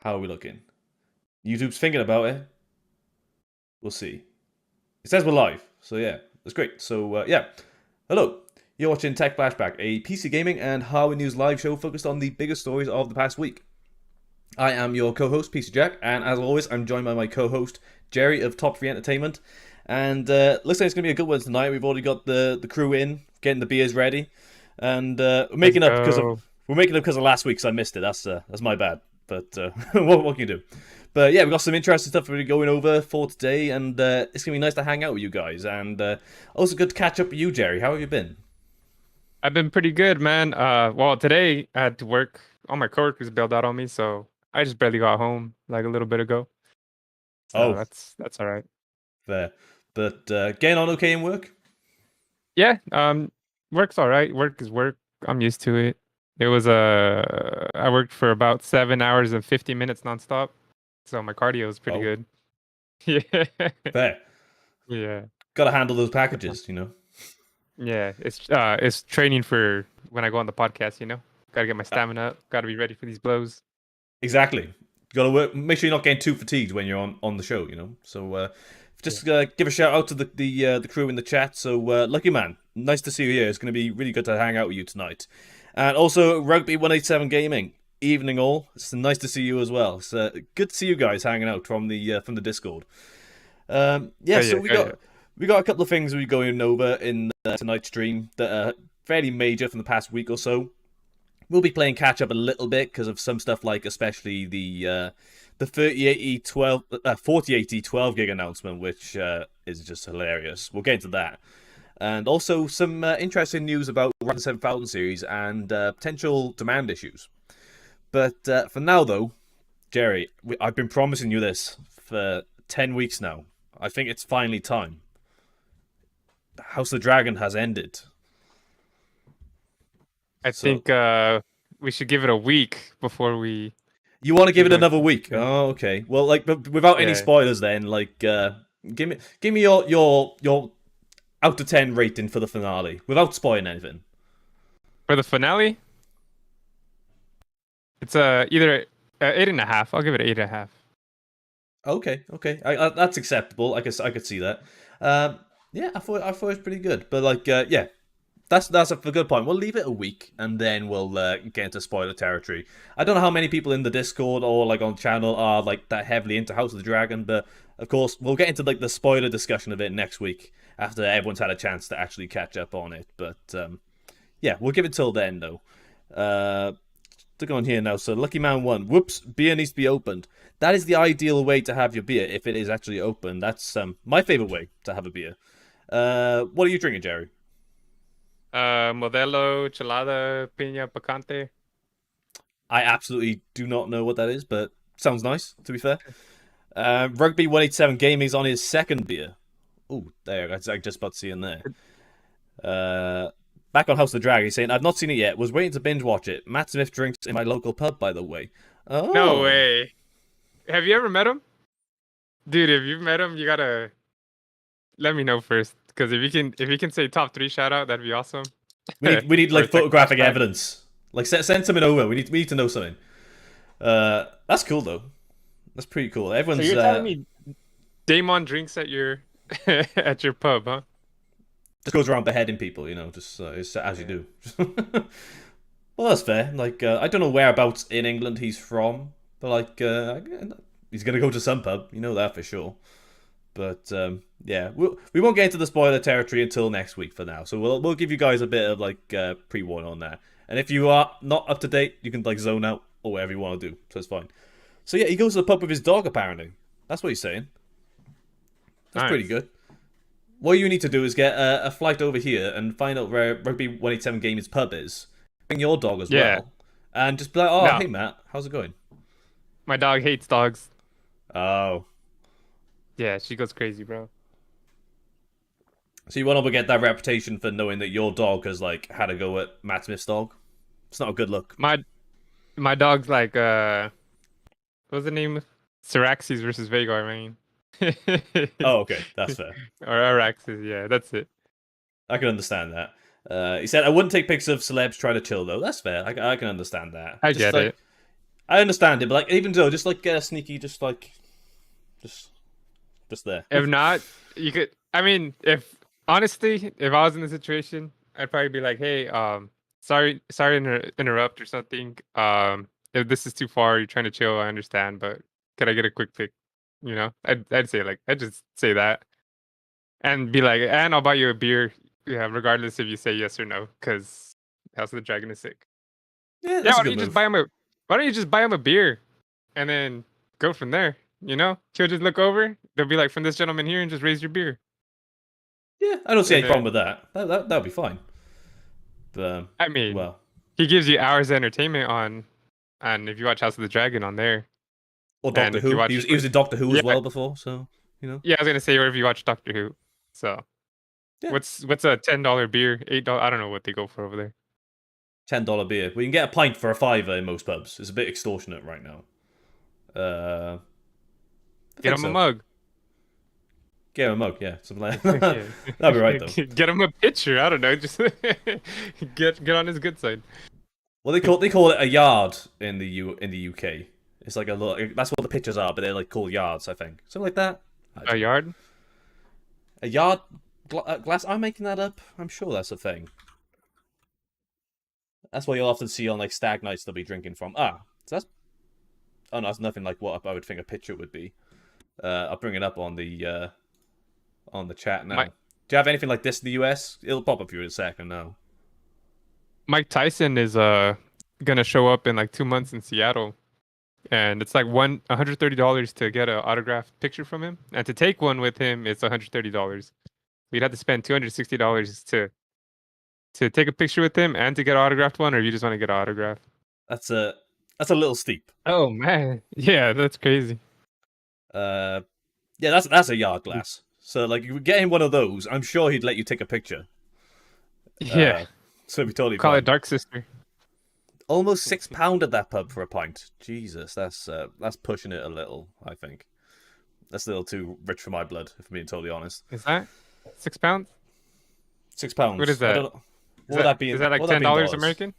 How are we looking? YouTube's thinking about it. We'll see. It says we're live, so yeah, that's great. So yeah, hello. You're watching TechFlashback, a PC gaming and hardware news live show focused on the biggest stories of the past week. I am your co-host, PC Jack, and as always, I'm joined by my co-host, Jerry of Top 3 Entertainment. And looks like it's going to be a good one tonight. We've already got the crew in, getting the beers ready, and we're Let's making up because of go. last week, so I missed it. That's my bad. But what can you do? But yeah, we've got some interesting stuff we're going over for today, and it's going to be nice to hang out with you guys. And also good to catch up with you, Jerry. How have you been? I've been pretty good, man. Well, today I had to work. All my coworkers bailed out on me, so I just barely got home like a little bit ago. So Oh, that's all right. fair. But getting on okay in work? Yeah, work's all right. Work is work. I'm used to it. It was I worked for about 7 hours and 50 minutes nonstop, so my cardio is pretty Oh, good. Yeah, fair. yeah, Got to handle those packages. yeah. It's training for when I go on the podcast. Gotta get my Uh, stamina up. Gotta be ready for these blows. exactly. You got to work. Make sure you're not getting too fatigued when you're on the show. So just give a shout out to the crew in the chat. So lucky man, nice to see you here. It's going to be really good to hang out with you tonight. And also Rugby 187 Gaming. Evening all. It's nice to see you as well. It's good to see you guys hanging out from the Discord. Oh Yeah, so yeah, oh yeah. we got a couple of things we're going over in tonight's stream that are fairly major from the past week or so. We'll be playing catch up a little bit because of some stuff like especially the 3080 12 4080 12 gig announcement, which is just hilarious. We'll get into that. And also some interesting news about Ryzen 7000 series and potential demand issues. But for now, though, Jerry, I've been promising you this for 10 weeks now. I think it's finally time. House of the Dragon has ended. I So, think we should give it a week before we you want to give it go into another week? yeah. Oh, okay. Well, like, but without any Yeah. spoilers, then, like, give me your out of 10 rating for the finale without spoiling anything. For the finale, it's either 8.5. I'll give it 8.5. Okay, okay, that's acceptable. I could see that. Yeah, I thought it was pretty good, but like, yeah, that's a good point. We'll leave it a week, and then we'll get into spoiler territory. I don't know how many people in the Discord or like on the channel are like that heavily into House of the Dragon, but of course we'll get into like the spoiler discussion of it next week after everyone's had a chance to actually catch up on it. But yeah, we'll give it till then though. To go on here now. So Lucky Man 1. Whoops, beer needs to be opened. That is the ideal way to have your beer if it is actually open. That's my favorite way to have a beer. What are you drinking, Jerry? Modelo, Chelada, Piña, Picante. I absolutely do not know what that is, but sounds nice, to be fair. Rugby 187 Gaming's on his second beer. Oh, there, I just about to see in there. Back on House of the Dragon, he's saying, I've not seen it yet. Was waiting to binge watch it. Matt Smith drinks in my local pub, by the way. No Oh. way. Have you ever met him? Dude, if you've met him, you gotta let me know first. Because if you can say top three shout out, that'd be awesome. We need For a like tech photographic flashback. evidence. Like send something over. We need to know something. That's cool though. That's pretty cool. So Everyone's you're telling me Damon drinks at your at your pub, huh? just goes around beheading people, just as you Yeah. do. Well, that's fair. Like I don't know whereabouts in England he's from, but like he's gonna go to some pub. You know that for sure. But yeah, we won't get into the spoiler territory until next week for now. So we'll give you guys a bit of like pre-warning on that. And if you are not up to date, you can like zone out or whatever you want to do. So it's fine. So yeah, he goes to the pub with his dog apparently. That's what he's saying. That's pretty Nice. good. What you need to do is get a flight over here and find out where Rugby 187 Gaming's pub is. Bring your dog as Yeah. well. And just be like, oh, No, hey Matt, how's it going? my dog hates dogs. Oh. Yeah, she goes crazy, bro. So you want to get that reputation for knowing that your dog has like had a go at Matt Smith's dog? It's not a good look. My dog's like what's the name? Syraxis versus Vagar, man. Oh, okay, that's fair. Or Araxis, yeah, that's it. I can understand that. He said, I wouldn't take pics of celebs trying to chill, though. That's fair. I can understand that. I Just get like, it. I understand it, but like even though, just like get a sneaky, just just there. If not, you could. I mean, if honestly, if I was in the situation, I'd probably be like, "Hey, sorry, to interrupt or something. If this is too far, you're trying to chill, I understand, but could I get a quick pic?" You know, I'd say like I'd just say that and be like, "And I'll buy you a beer, yeah, regardless if you say yes or no, because House of the Dragon is sick." Yeah, Yeah, that's a good move. why don't you just buy him a beer and then go from there? You know, he'll just look over. They'll be like, "From this gentleman here," and just raise your beer. Yeah, I don't see And any problem then, with that. That'd be fine. But I mean, well, he gives you hours of entertainment on, and if you watch House of the Dragon on there, or and Doctor if you Who. watch, He was in Doctor Who yeah, as well before, so you know. yeah, I was gonna say, or if you watch Doctor Who. So, Yeah, what's a $10 beer, $8? I don't know what they go for over there. $10 beer. We can get a pint for a fiver in most pubs. It's a bit extortionate right now. I Get think him a so. mug. Get him a mug, yeah, something like that. Yeah. That'd be right though. Get him a pitcher. I don't know. Just get on his good side. Well, they call it a yard in the UK. It's like a little. That's what the pictures are, but they're like called yards. I think something like that. I A don't know. yard. A yard glass. I'm making that up. I'm sure that's a thing. That's what you'll often see on like stag nights. They'll be drinking from. So that's. Oh no, that's nothing like what I would think a picture would be. I'll bring it up on the chat now. Mike Do you have anything like this in the US? It'll pop up for you in a second now. Mike Tyson is gonna show up in like 2 months in Seattle. And it's like $130 to get an autographed picture from him, and to take one with him, it's $130. We'd have to spend $260 to take a picture with him and to get an autographed one, or you just want to get an autograph. That's a that's a little steep. Oh man, yeah, that's crazy. Uh, yeah, that's a yard glass. So like, you get him one of those. I'm sure he'd let you take a picture. Yeah, So it'd be totally call it fine. Dark Sister. Almost £6 at that pub for a pint. Jesus, that's pushing it a little. I think that's a little too rich for my blood, if I'm being totally honest. Is that £6? Six What is pounds. I that? don't know. What would that be Is in? that What like would that be in $10 dollars? American?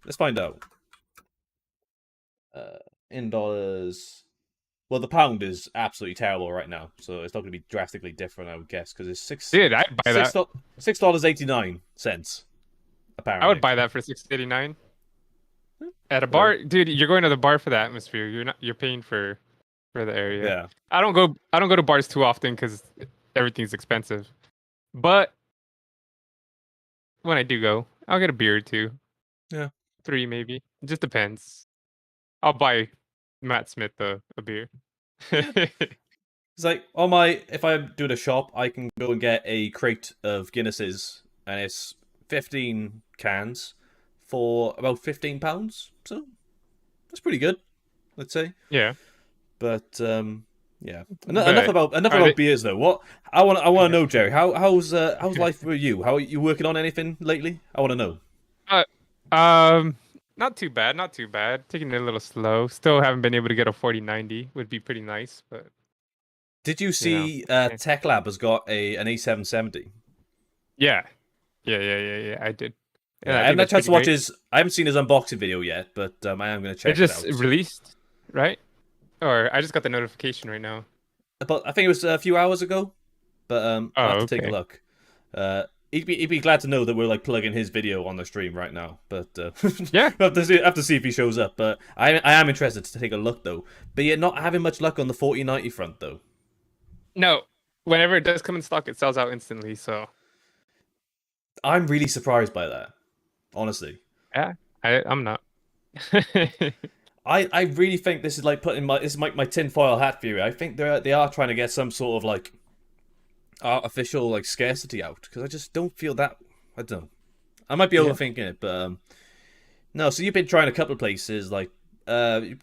Let's find out. In dollars. Well, the pound is absolutely terrible right now, so it's not going to be drastically different, I would guess, because it's Dude, I'd buy that. $6.89 I would apparently. buy that for 6.89 at a Whatever. bar, dude. You're going to the bar for the atmosphere. You're paying for the area. Yeah, I don't go to bars too often because everything's expensive. But when I do go, I'll get a beer or two, yeah. 3 maybe. It just depends. I'll buy Matt Smith a beer. It's like on my if I'm doing a shop, I can go and get a crate of Guinnesses, and it's 15 cans for about £15. So that's pretty good, let's say. Yeah, But yeah. but Enough are about they? beers though. What I want to Yeah. know, Jerry. How's life with you? How are you working on anything lately? I want to know. Uh, um, not too bad, not too bad. Taking it a little slow. Still haven't been able to get a 4090. Would be pretty nice, but Did you you know. see eh. Tech Lab has got an A770? Yeah, yeah. I did. Yeah, Yeah, I I haven't think had a that's chance pretty to watch great. his. I haven't seen his unboxing video yet, but I am going to It check it just out. released, right? Or I just got the notification right now. But I think it was a few hours ago. But I'll have Oh, to take a okay. look. He'd be glad to know that we're like plugging his video on the stream right now. But Yeah. have to see if he shows up. But I am interested to take a look though. But you're not having much luck on the 4090 front though. No, whenever it does come in stock, it sells out instantly. So I'm really surprised by that. Honestly, yeah, I'm not. I really think this is like putting my this is my tinfoil hat theory. I think they are trying to get some sort of like artificial like scarcity out because I just don't feel that. I don't know. I might be Yeah. overthinking it, but no. So you've been trying a couple of places like I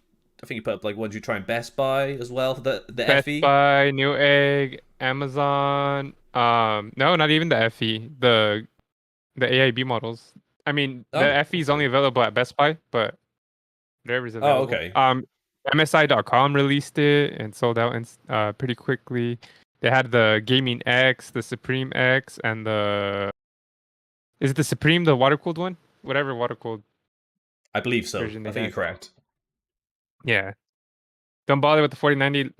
think you put up like ones you try in Best Buy as well for the Best FE. Buy, Newegg, Amazon. No, not even the FE. The AIB models. I mean, the Oh, FE is okay. only available at Best Buy, but whatever's Oh, available. okay. MSI.com released it and sold out pretty quickly. They had the Gaming X, the Supreme X, and the is it the Supreme, the water cooled one? Whatever water cooled I believe so. version I they think you're had. correct. Yeah. Don't bother with the 4090.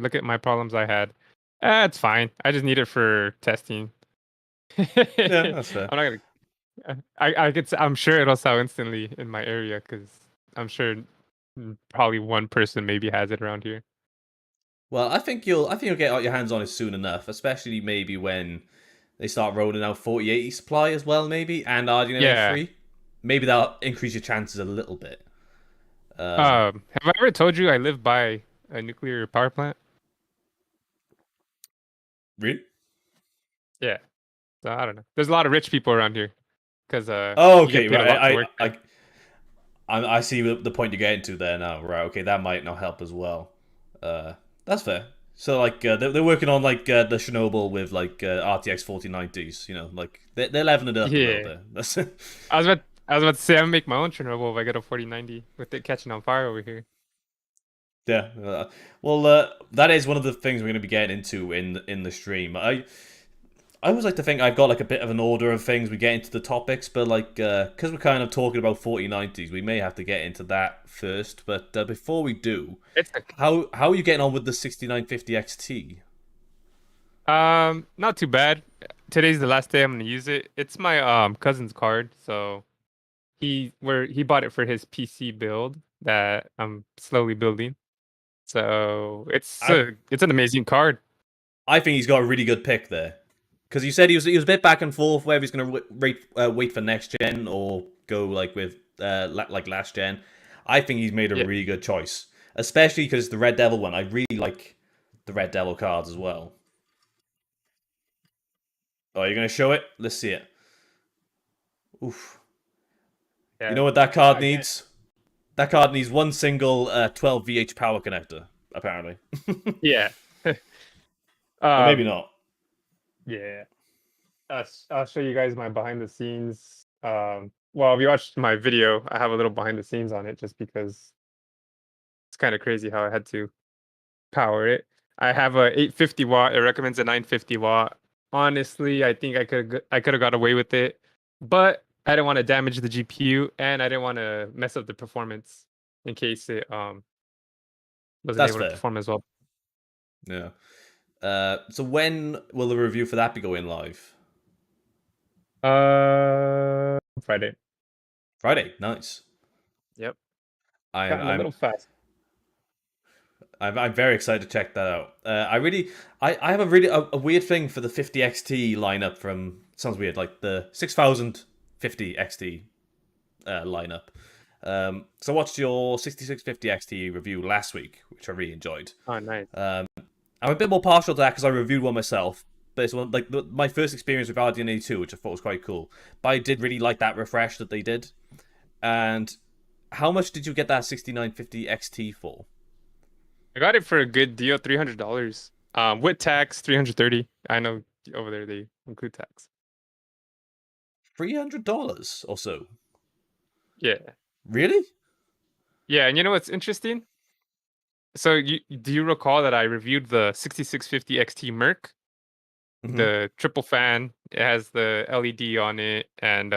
Look at my problems I had. It's fine. I just need it for testing. I'm Yeah, that's fair. not gonna. I could. I'm sure it'll sell instantly in my area because I'm sure probably one person maybe has it around here. Well, I think you'll get your hands on it soon enough, especially maybe when they start rolling out 4080 supply as well, maybe, and RDNA Yeah. 3. Maybe that'll increase your chances a little bit. Have I ever told you I live by a nuclear power plant? Really? Yeah. So I don't know. There's a lot of rich people around here because Oh, you get okay, paid a lot to right. work there. I see the point you're getting to there now. Right, okay, that might not help as well. Uh, that's fair. So like they're working on like the Chernobyl with like RTX 4090s. You know, like they're leveling it up a little Yeah. bit. That's I was about to say I would make my own Chernobyl if I get a 4090 with it catching on fire over here. yeah. Well, that is one of the things we're going to be getting into in the stream. I always like to think I've got like a bit of an order of things we get into the topics, but like because we're kind of talking about 4090s, we may have to get into that first. But before we do, It's okay. how are you getting on with the 6950 XT? Not too bad. Today's the last day I'm gonna use it. It's my cousin's card, so he bought it for his PC build that I'm slowly building. So I it's an amazing card. I think he's got a really good pick there because you said he was a bit back and forth whether he's going to wait for next gen or go like with like last gen. I think he's made a Yeah, really good choice, especially because the Red Devil one. I really like the Red Devil cards as well. Oh, you're going to show it? Let's see it. Oof. You yeah. know what that card Again, needs? That card needs one single 12 VH power connector, apparently. yeah. Or maybe Um, not. yeah. I'll show you guys my behind the scenes. Well, if you watched my video, I have a little behind the scenes on it just because it's kind of crazy how I had to power it. I have a 850 watt. It recommends a 950 watt. Honestly, I think I could have got away with it, but I didn't want to damage the GPU and I didn't want to mess up the performance in case it wasn't That's able to fair. perform as well. Yeah. So when will the review for that be going live? Friday. Friday. Nice. Yep. I'm Gotten a I'm little fast. I'm very excited to check that out. I have a really a weird thing for the 50 XT lineup from sounds weird like the 6050 XT lineup. So I watched your 6650 XT review last week, which I really enjoyed. Oh, nice. I'm a bit more partial to that because I reviewed one myself. But it's one like my first experience with RDNA 2, which I thought was quite cool. But I did really like that refresh that they did. And how much did you get that 6950 XT for? I got it for a good deal, $300. With tax, 330. I know over there they include tax. $300 or so. Yeah. Really? Yeah, and you know what's interesting? So do you recall that I reviewed the 6650 XT Merc, Mm-hmm. the triple fan? It has the LED on it, and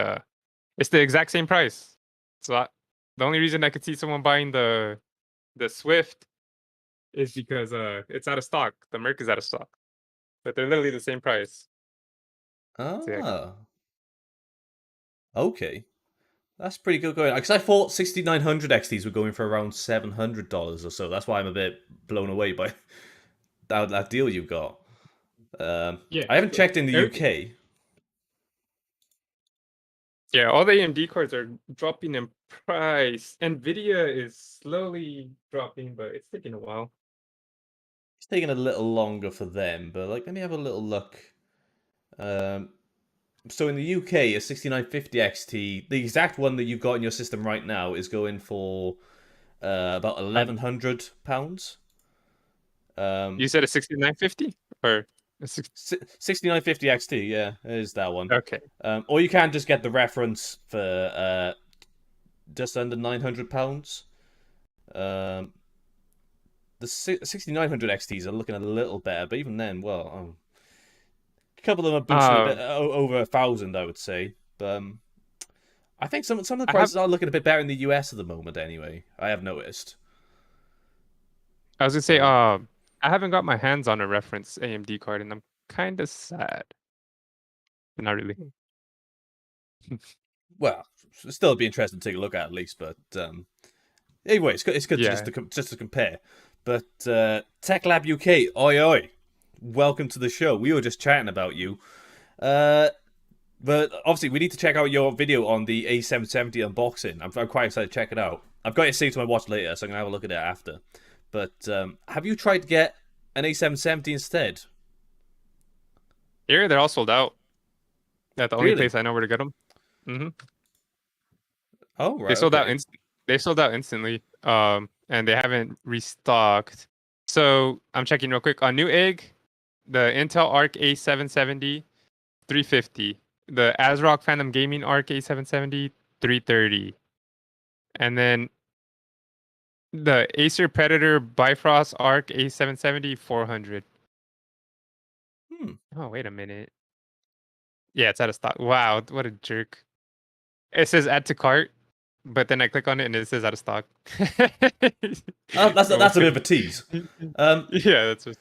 it's the exact same price. So the only reason I could see someone buying the Swift is because it's out of stock. The Merc is out of stock, but they're literally the same price. So yeah, Ah, okay. That's pretty good going. Because I thought 6900 XTs were going for around $700 or so. That's why I'm a bit blown away by that deal you got. yeah. I haven't So checked in the everything, UK. yeah, all the AMD cards are dropping in price. Nvidia is slowly dropping, but it's taking a while. It's taking a little longer for them, but like let me have a little look. Um, so in the UK, a 6950 XT, the exact one that you've got in your system right now, is going for about £1,100. Um, You said a 6950 or a 6 6950 XT, yeah, it is that one. Okay. Or you can just get the reference for just under £900. Um, the 6900 XTs are looking a little better, but even then, well, a couple of them are boosting a bit Um, over 1,000, I would say. But I think some of the I have prices are looking a bit better in the US at the moment. Anyway, I have noticed. I was gonna say, Uh, I haven't got my hands on a reference AMD card, and I'm kind of sad. But not really. well, still be interesting to take a look at least. But anyway, it's good to Yeah. just to compare. But Tech Lab UK, oi oi, welcome to the show. We were just chatting about you. Uh, but obviously, we need to check out your video on the A770 unboxing. I'm quite excited to check it out. I've got it saved to my watch later, so I'm gonna have a look at it after. But have you tried to get an A770 instead? Here, they're all sold out. That's the only Really? place I know where to get them. Oh They right, sold out okay. inst they sold out instantly. And they haven't restocked. So I'm checking real quick on Newegg, the Intel Arc A770, 350. The ASRock Phantom Gaming Arc A770, 330. And then the Acer Predator Bifrost Arc A770, 400. Hmm. Oh, wait a minute. Yeah, it's out of stock. Wow, what a jerk. It says add to cart, but then I click on it and it says out of stock. That's a bit of a tease. Um, Yeah, that's just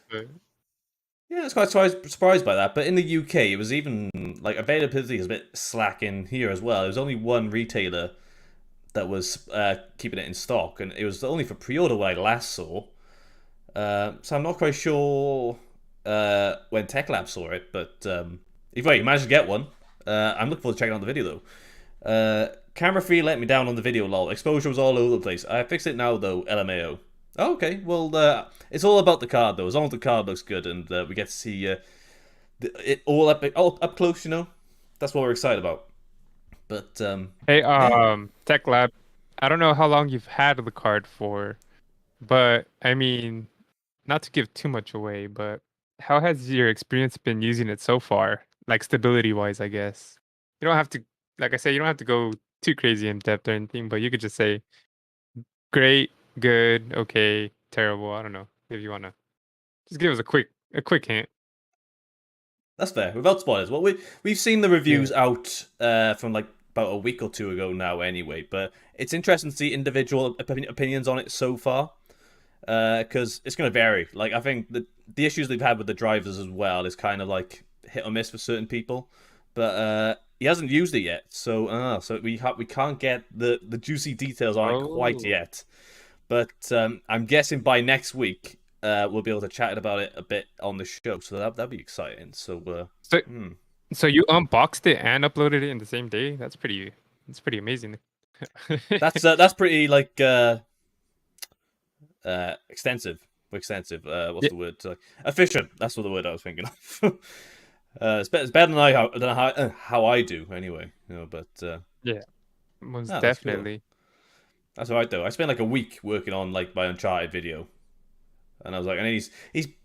Yeah, I was quite surprised by that. But in the UK, it was even like availability is a bit slack in here as well. There was only one retailer that was keeping it in stock, and it was only for pre-order when I last saw. So I'm not quite sure when Tech Lab saw it, but if you managed to get one, I'm looking forward to checking out the video though. Camera 3 let me down on the video, lol. Exposure was all over the place. I fixed it now though, LMAO. Oh, okay, well, it's all about the card though. As long as the card looks good and we get to see it all up close, that's what we're excited about. But Hey, yeah, Tech Lab. I don't know how long you've had the card for, but I mean, not to give too much away, but how has your experience been using it so far? Like stability wise, I guess. You don't have to, like I said, you don't have to go too crazy in depth or anything, but you could just say great, good, okay, terrible. I don't know if you wanna just give us a quick hint. that's fair. Without spoilers, well, we've seen the Yeah. reviews out from like about a week or two ago now, anyway. But it's interesting to see individual opinions on it so far. Because it's going to vary. Like I think the issues they've had with the drivers as well is kind of like hit or miss for certain people. But he hasn't used it yet, so we can't get the juicy details on it quite Oh. yet. But I'm guessing by next week we'll be able to chat about it a bit on the show. So that'd be exciting. So So hmm. so you unboxed it and uploaded it in the same day? That's pretty amazing. That's pretty like extensive. Extensive. What's Yeah, the word? Like, efficient. That's what the word I was thinking of. It's better than how I do anyway. But yeah, most no, that's cool. definitely. That's alright though. I spent like a week working on like my Uncharted video, and I was like, and he's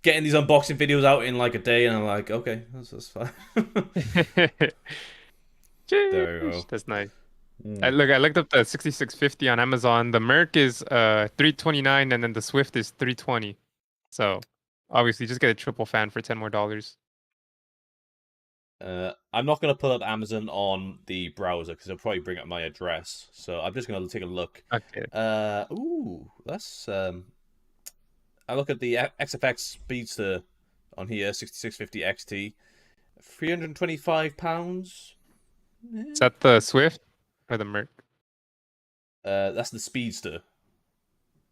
getting these unboxing videos out in like a day, and I'm like, okay, that's fine. There we Jeez, go. that's nice. Mm. I looked up the 6650 on Amazon. The Merc is 329 and then the Swift is 320. So obviously just get a triple fan for 10 more dollars. I'm not gonna pull up Amazon on the browser because it'll probably bring up my address. So I'm just gonna take a look. Okay. Ooh, that's I look at the XFX Speedster on here, 6650 XT, £325. Is Yeah. that the Swift or the Merc? That's the Speedster.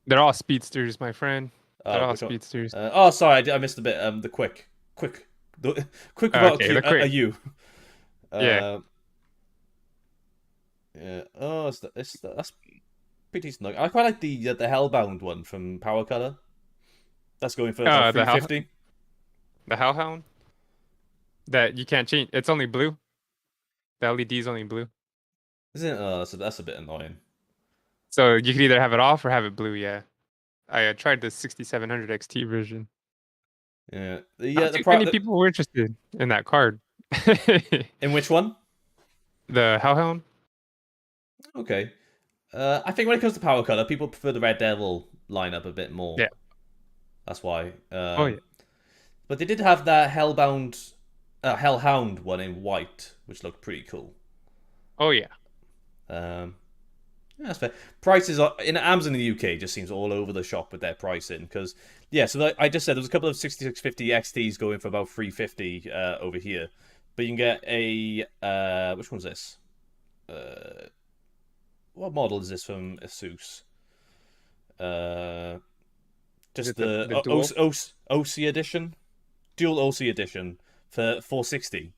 They're all speedsters, my friend. They're Oh, all which one? speedsters. Sorry, I missed a bit. The quick, quick without Okay, the a quick. U. Yeah. Uh, yeah. Oh, that's pretty decent. I quite like the Hellbound one from Power Color. That's going for about The Hell 350. the Hellhound that you can't change. It's only blue. The LED is only blue. Isn't it? Oh, so that's a bit annoying. So you could either have it off or have it blue, yeah. I tried the 6700 XT version. Yeah. Not too many people were interested in that card. In which one? The Hellhound? Okay. I think when it comes to Power Color, people prefer the Red Devil lineup a bit more. Yeah. That's why. Oh yeah. But they did have that Hellhound one in white, which looked pretty cool. Oh yeah. Um, Yeah, that's fair. Prices are in Amazon in the UK just seems all over the shop with their pricing because yeah. So I just said there was a couple of 6650 XTs going for about 350 over here, but you can get a which one's this? Uh, what model is this from Asus? Uh, Is just it the the the dual? OC edition, dual OC edition for 460.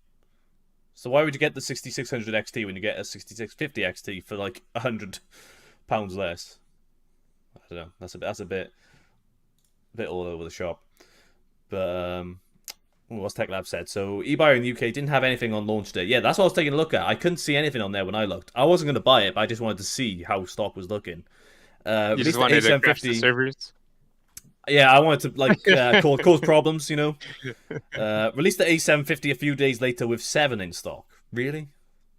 So why would you get the 6600 XT when you get a 6650 XT for like £100 less? I don't know. That's a bit all over the shop. But what's Tech Lab said? So eBuyer in the UK didn't have anything on launch day. Yeah, that's what I was taking a look at. I couldn't see anything on there when I looked. I wasn't going to buy it, but I just wanted to see how stock was looking. You just Released the wanted to crash the A750. servers. Yeah, I wanted to like cause problems, you know. Released the A750 a few days later with 7 in stock. Really?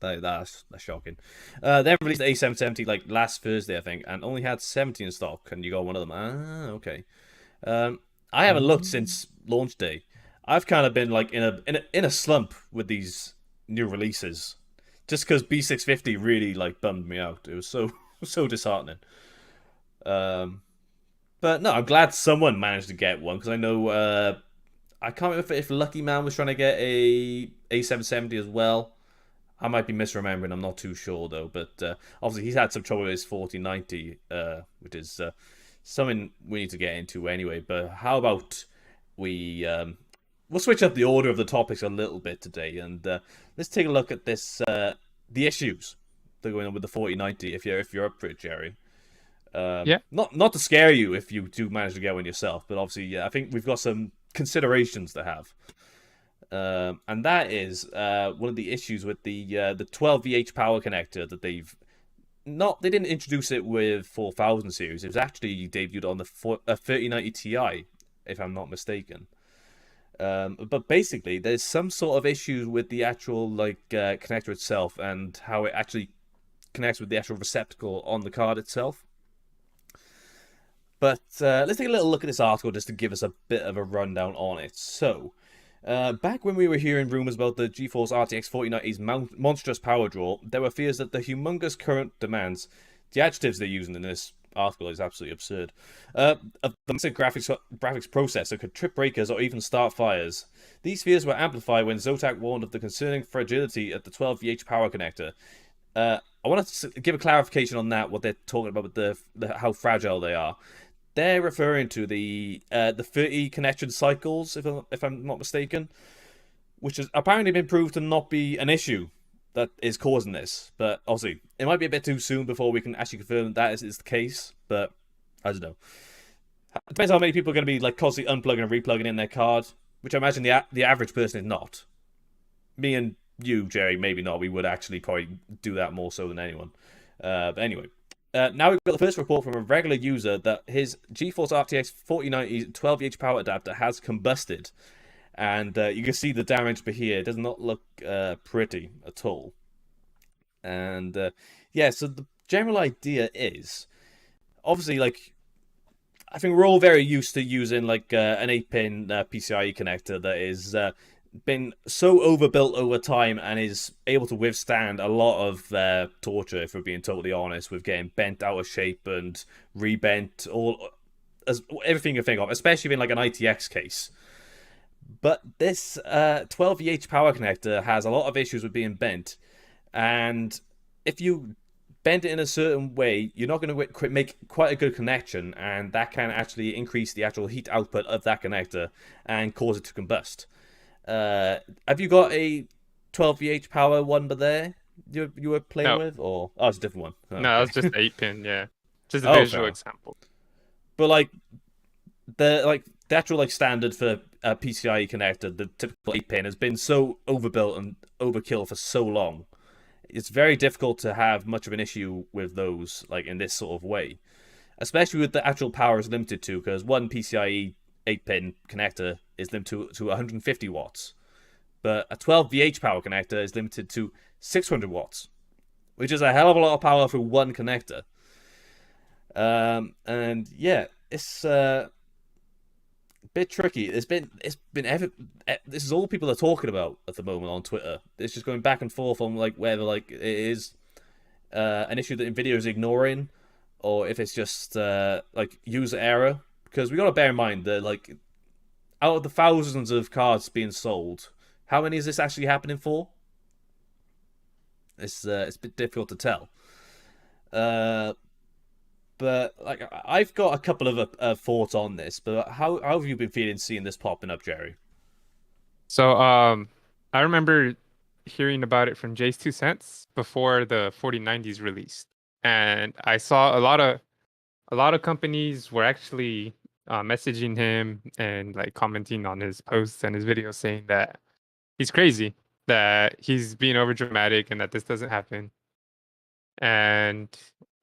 That's shocking. Then released the A770 like last Thursday, I think, and only had 70 in stock. And you got one of them. Ah, okay. I haven't looked since launch day. I've kind of been like in a slump with these new releases, just because B650 really like bummed me out. It was so so disheartening. Um, but no, I'm glad someone managed to get one because I know I can't remember if Lucky Man was trying to get a A770 as well. I might be misremembering. I'm not too sure though. But obviously he's had some trouble with his 4090, which is something we need to get into anyway. But how about we we'll switch up the order of the topics a little bit today, and let's take a look at this the issues that are going on with the 4090. If you're up for it, Jerry. Yeah. Not to scare you if you do manage to get one yourself, but obviously, yeah, I think we've got some considerations to have. And that is one of the issues with the 12VH power connector that they didn't introduce it with 4000 series. It was actually debuted on the 3090 Ti, if I'm not mistaken. But basically, there's some sort of issues with the actual connector itself and how it actually connects with the actual receptacle on the card itself. But let's take a little look at this article just to give us a bit of a rundown on it. So, back when we were hearing rumors about the GeForce RTX 4090's monstrous power draw, there were fears that the humongous current demands, the adjectives they're using in this article is absolutely absurd, of the massive graphics processor could trip breakers or even start fires. These fears were amplified when Zotac warned of the concerning fragility of the 12VH power connector. I want to give a clarification on that, what they're talking about with the how fragile they are. They're referring to the 30 connection cycles, if I'm not mistaken, which has apparently been proved to not be an issue that is causing this. But obviously, it might be a bit too soon before we can actually confirm that is the case. But I don't know. It depends how many people are going to be like constantly unplugging and replugging in their card, which I imagine the average person is not. Me and you, Jerry, maybe not. We would actually probably do that more so than anyone. But anyway. Now we've got the first report from a regular user that his GeForce RTX 4090 12VH power adapter has combusted. And you can see the damage here. It does not look pretty at all. And yeah, so the general idea is obviously I think we're all very used to using an 8-pin PCIe connector that is been so overbuilt over time and is able to withstand a lot of torture, if we're being totally honest, with getting bent out of shape and rebent, everything you think of, especially in like an ITX case. But this 12VH power connector has a lot of issues with being bent, and if you bend it in a certain way, you're not going to make quite a good connection, and that can actually increase the actual heat output of that connector and cause it to combust. Have you got a 12VH power one there you were playing No, with, or it's a different one? Oh, no, okay. that's just 8-pin. Yeah, just a Oh, visual fair. example. But the actual standard for a PCIe connector, the typical 8-pin has been so overbuilt and overkill for so long. It's very difficult to have much of an issue with those in this sort of way, especially with the actual power is limited to, because one PCIe 8-pin connector is limited to 150 watts, but a 12VH power connector is limited to 600 watts, which is a hell of a lot of power for one connector. And yeah, it's a bit tricky. This is all people are talking about at the moment on Twitter. It's just going back and forth on whether it is an issue that Nvidia is ignoring, or if it's just like user error. Because we got to bear in mind that like out of the thousands of cards being sold, how many is this actually happening for? It's a bit difficult to tell. Uh, but like I've got a couple of thoughts on this. But how have you been feeling seeing this popping up, Jerry? So I remember hearing about it from Jay's 2 cents before the 4090s released. And I saw a lot of companies were actually messaging him and like commenting on his posts and his videos saying that he's crazy, that he's being over dramatic and that this doesn't happen. And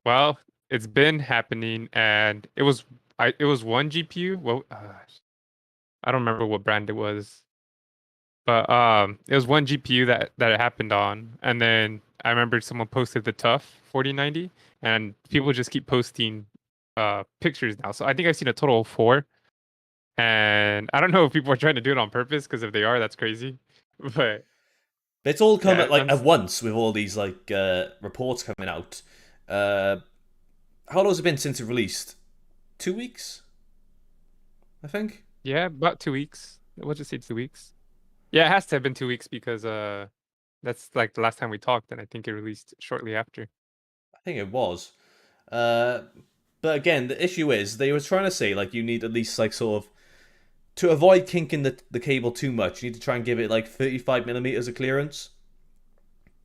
well, it's been happening and it was one GPU. Well, I don't remember what brand it was. But it was one GPU that it happened on, and then I remember someone posted the Tough 4090, and people just keep posting pictures now. So I think I've seen a total of four, and I don't know if people are trying to do it on purpose, because if they are, that's crazy. But It's all come yeah, at like at once with all these like reports coming out. Uh, how long has it been since it released? 2 weeks, I think. yeah, about 2 weeks. We'll just say 2 weeks. Yeah, it has to have been 2 weeks because that's like the last time we talked, and I think it released shortly after. I think it was. Uh, but again, the issue is they were trying to say like you need at least like sort of to avoid kinking the cable too much. You need to try and give it like 35 millimeters of clearance,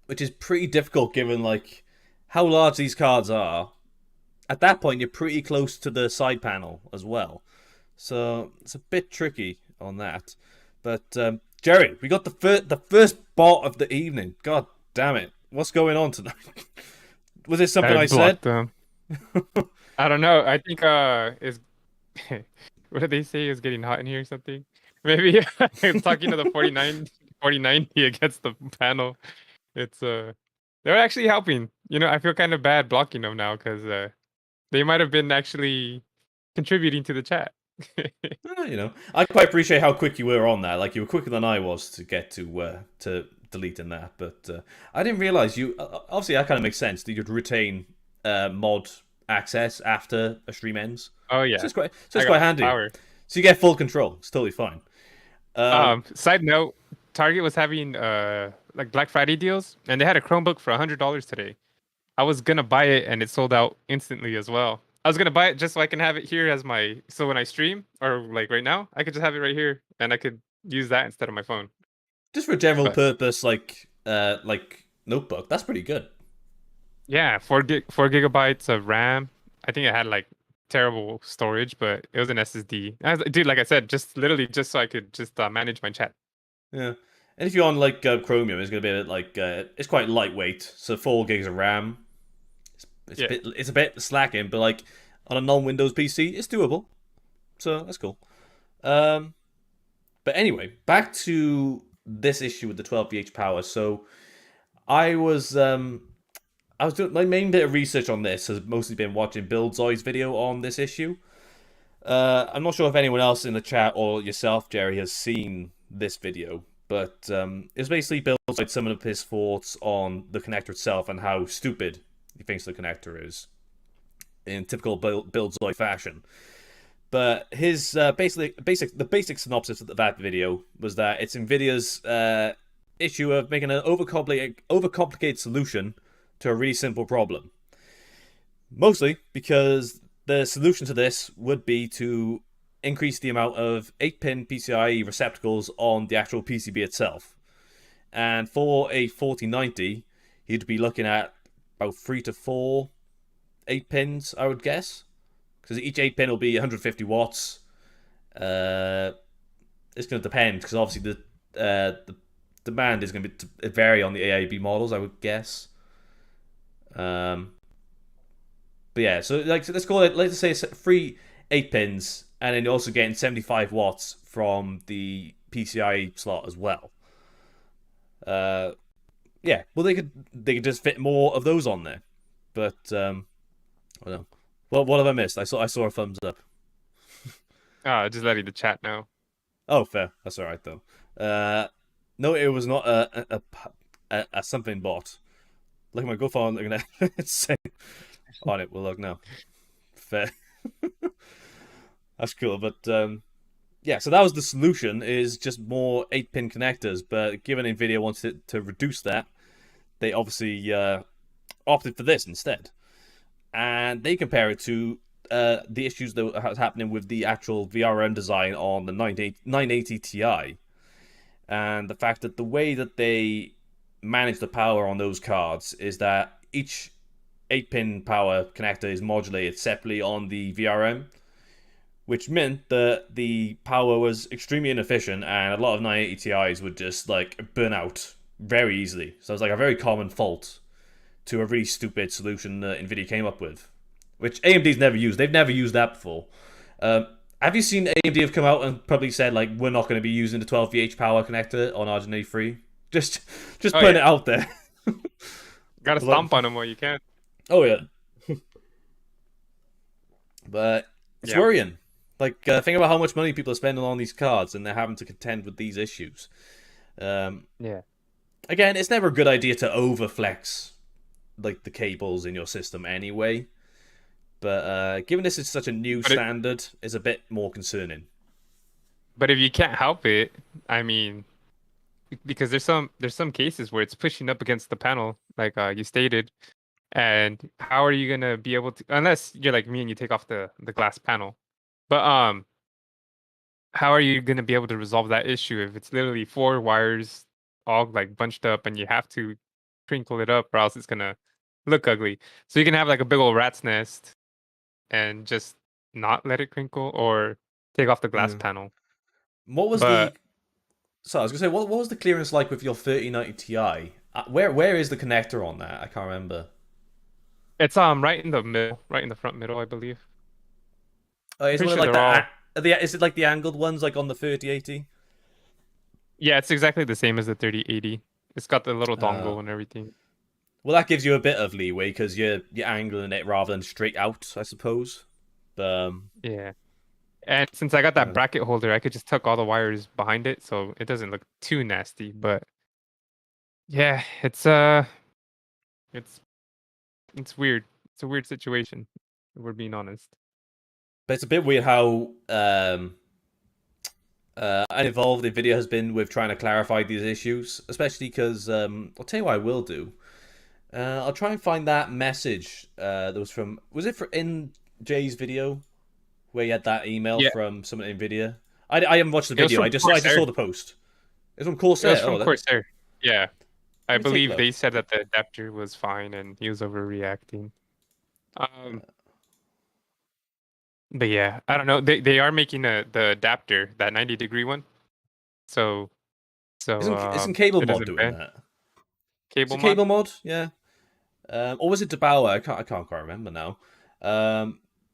which is pretty difficult given like how large these cards are. At that point, you're pretty close to the side panel as well, so it's a bit tricky on that. But Jerry, we got the first bot of the evening. God damn it! What's going on tonight? Was it something I I said? blocked them. I don't know. I think is what did they say is getting hot in here or something? Maybe talking to the 4090 against the panel. It's they're actually helping. I feel kind of bad blocking them now because they might have been actually contributing to the chat. I quite appreciate how quick you were on that. Like you were quicker than I was to get to deleting that. But I didn't realize you. Obviously, that kind of makes sense that you'd retain mod access after a stream ends. Oh So yeah, it's I quite got handy. power. So you get full control. It's totally fine. Side note, Target was having like Black Friday deals, and they had a Chromebook for $100 today. I was gonna buy it and it sold out instantly as well. I was gonna buy it just so I can have it here as so when I stream or like right now, I could just have it right here and I could use that instead of my phone. Just for a general But purpose, like notebook, that's pretty good. yeah, 4 gigabytes of RAM. I think it had like terrible storage, but it was an SSD. Dude, like I said, just literally just so I could just manage my chat. Yeah. And if you're on like Chromium, it's gonna be a bit like it's quite lightweight. So 4 gigs of RAM. Yeah. It's a bit slacking, but like on a non-Windows PC, it's doable. So that's cool. Um, but anyway, back to this issue with the 12 VH power. So I was I was doing my main bit of research on this has mostly been watching Buildzoid's video on this issue. I'm not sure if anyone else in the chat or yourself, Jerry, has seen this video, but it's basically Buildzoid some of his thoughts on the connector itself and how stupid he thinks the connector is in typical Buildzoid fashion. But his the basic synopsis of that video was that it's Nvidia's issue of making an overcomplicated solution to a really simple problem. Mostly because the solution to this would be to increase the amount of 8-pin PCIe receptacles on the actual PCB itself. And for a 4090, you'd be looking at about 3 to 4 8-pins, I would guess. Because each 8-pin will be 150 watts. It's going to depend, because obviously the demand is going to vary on the AIB models, I would guess. But yeah, so let's call it. Let's say it's 3 8-pins, and then you're also getting 75 watts from the PCIe slot as well. Yeah, well they could just fit more of those on there, but I don't know. Well, what have I missed? I saw a thumbs up. Just letting the chat know. Oh, fair. That's all right though. No, it was not a something bot. Look at my go phone. Looking at it's saying on it. We'll look now. Fair. That's cool, but yeah. So that was the solution: is just more 8-pin connectors. But given Nvidia wanted to reduce that, they obviously opted for this instead, and they compare it to the issues that was happening with the actual VRM design on the 980 Ti, and the fact that the way that they manage the power on those cards is that each 8-pin power connector is modulated separately on the VRM, which meant that the power was extremely inefficient and a lot of 980 Ti's would just like burn out very easily. So it's like a very common fault to a really stupid solution that Nvidia came up with, which AMD's never used. They've never used that before. Have you seen AMD have come out and probably said like we're not going to be using the 12VH power connector on RDNA 3? Just Oh putting yeah, it out there. gotta Like, stomp on them while you can. oh yeah, but it's Yeah, worrying. Like think about how much money people are spending on these cards, and they're having to contend with these issues. Um, yeah. Again, it's never a good idea to overflex like the cables in your system anyway. But given this is such a new But it, standard, it's a bit more concerning. but if you can't help it, I mean, because there's some cases where it's pushing up against the panel, like you stated, and how are you gonna be able to, unless you're like me and you take off the glass panel, but how are you gonna be able to resolve that issue if it's literally four wires all like bunched up and you have to crinkle it up or else it's gonna look ugly. So you can have like a big old rat's nest and just not let it crinkle or take off the glass Yeah. panel. What was the? But So I was gonna say, what was the clearance like with your 3090 Ti? Where is the connector on that? I can't remember. it's right in the middle, right in the front middle, I believe. Is Pretty one of sure like they're all. is it like the angled ones like on the 3080? Yeah, it's exactly the same as the 3080. It's got the little Uh, dongle and everything. well, that gives you a bit of leeway because you're angling it rather than straight out, I suppose. Yeah. And since I got that Uh, bracket holder, I could just tuck all the wires behind it so it doesn't look too nasty. But yeah, it's it's weird. It's a weird situation, if we're being honest. but it's a bit weird how uninvolved Nvidia has been with trying to clarify these issues, especially because I'll tell you what I will do. I'll try and find that message that was from. Was it for in Jay's video where he had that email Yeah, from someone at Nvidia? I haven't watched the it was video. from I just Corsair. saw the post. It's from It was Corsair. from Oh, Corsair. Yeah. I let me take a believe they look. said that the adapter was fine and he was overreacting. Um, but yeah, I don't know. They are making the adapter, that 90-degree one. So Isn't Cable it Mod doesn't doing bend. that? Is Cable it mod? Cable Mod? Yeah. Or was it Debauer? I can't quite remember now.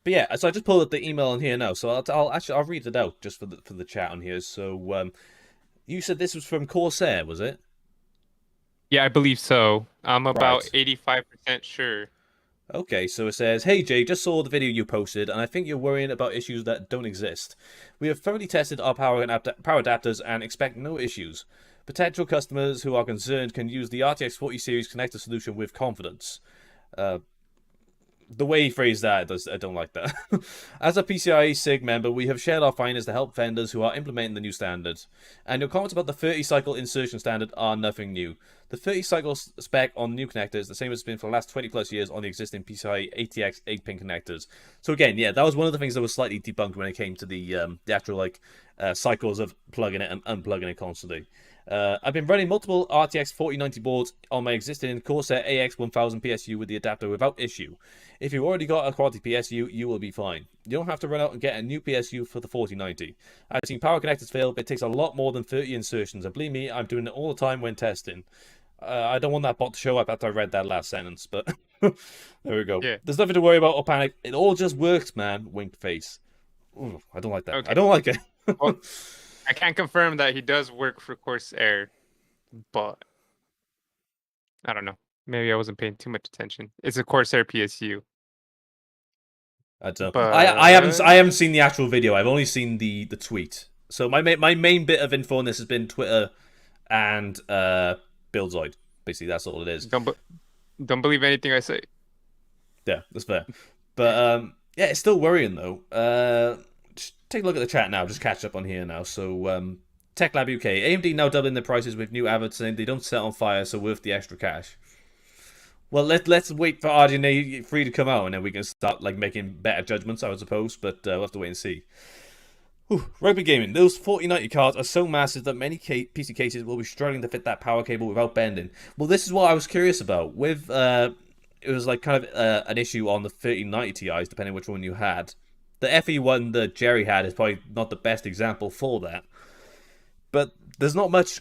But yeah, so I just pulled up the email on here now. So I'll read it out just for the chat on here. So you said this was from Corsair, was it? Yeah, I believe so. I'm about Right. 85% sure. Okay, so it says, "Hey Jay, just saw the video you posted, and I think you're worrying about issues that don't exist. We have thoroughly tested our power adapters and expect no issues. Potential customers who are concerned can use the RTX 40 series connector solution with confidence." Uh, the way he phrased that, I don't like that. As a PCIe SIG member, we have shared our findings to help vendors who are implementing the new standard. And your comments about the 30 cycle insertion standard are nothing new. The 30 cycle spec on new connectors is the same as it's been for the last 20 plus years on the existing PCIe ATX 8-pin connectors. So again, yeah, that was one of the things that was slightly debunked when it came to the actual cycles of plugging it and unplugging it constantly. I've been running multiple RTX 4090 boards on my existing Corsair AX1000 PSU with the adapter without issue. If you've already got a quality PSU, you will be fine. You don't have to run out and get a new PSU for the 4090. I've seen power connectors fail, but it takes a lot more than 30 insertions, and believe me, I'm doing it all the time when testing. I don't want that bot to show up after I read that last sentence, but there we go. Yeah. There's nothing to worry about or panic. It all just works, man. Wink face. Ooh, I don't like that. I Okay. don't like it. Well, I can't confirm that he does work for Corsair, but I don't know. Maybe I wasn't paying too much attention. It's a Corsair PSU, I don't know. but I haven't seen the actual video. I've only seen the tweet. So my main bit of info on this has been Twitter and Buildzoid. Basically, that's all it is. don't Don't believe anything I say. Yeah, that's fair. But yeah, it's still worrying though. Just take a look at the chat now. Just catch up on here now. So TechLab UK, AMD now doubling their prices with new adverts saying they don't set on fire, so worth the extra cash. Well, let's wait for RDNA 3 to come out, and then we can start like making better judgments, I would suppose. But we'll have to wait and see. Whew. Rugby gaming. Those 4090 cards are so massive that many PC cases will be struggling to fit that power cable without bending. Well, this is what I was curious about. With it was like kind of an issue on the 3090 Ti's, depending which one you had. The FE one that Jerry had is probably not the best example for that. But there's not much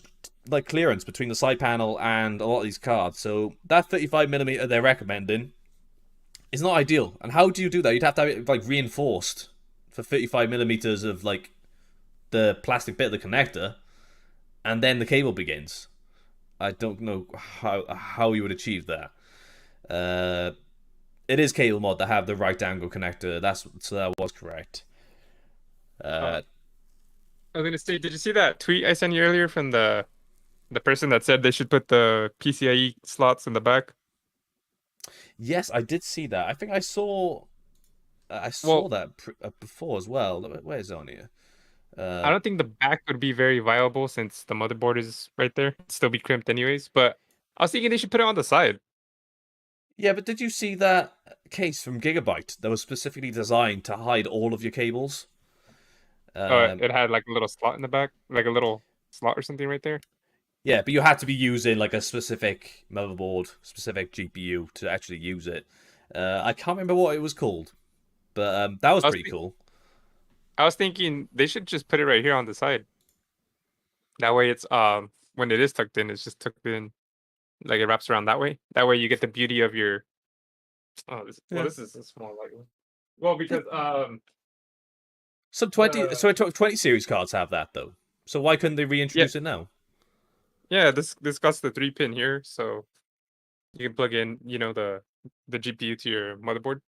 like clearance between the side panel and a lot of these cards, so that 35mm they're recommending is not ideal. And how do you do that? You'd have to have it like reinforced for 35mm of like the plastic bit of the connector, and then the cable begins. I don't know how you would achieve that. It is cable mod that have the right angle connector. So that was correct. Uh, Uh, I was gonna say, did you see that tweet I sent you earlier from the person that said they should put the PCIe slots in the back? yes, I did see that. I think I saw Well, that before as well. Where is it on here? I Uh, don't think the back would be very viable since the motherboard is right there. It'd still be crimped anyways, but I was thinking they should put it on the side. yeah, but did you see that case from Gigabyte that was specifically designed to hide all of your cables? Um, It had like a little slot in the back, like a little slot or something right there. yeah, but you had to be using like a specific motherboard, specific GPU to actually use it. I can't remember what it was called, but that was I was pretty think cool. I was thinking they should just put it right here on the side. That way it's when it is tucked in, it's just tucked in like it wraps around that way. That way you get the beauty of your Yeah. this is a small light one. Well, because So the 20 series cards have that though. So why couldn't they yeah, reintroduce it now? yeah, this got the 3-pin here, so you can plug in, the GPU to your motherboard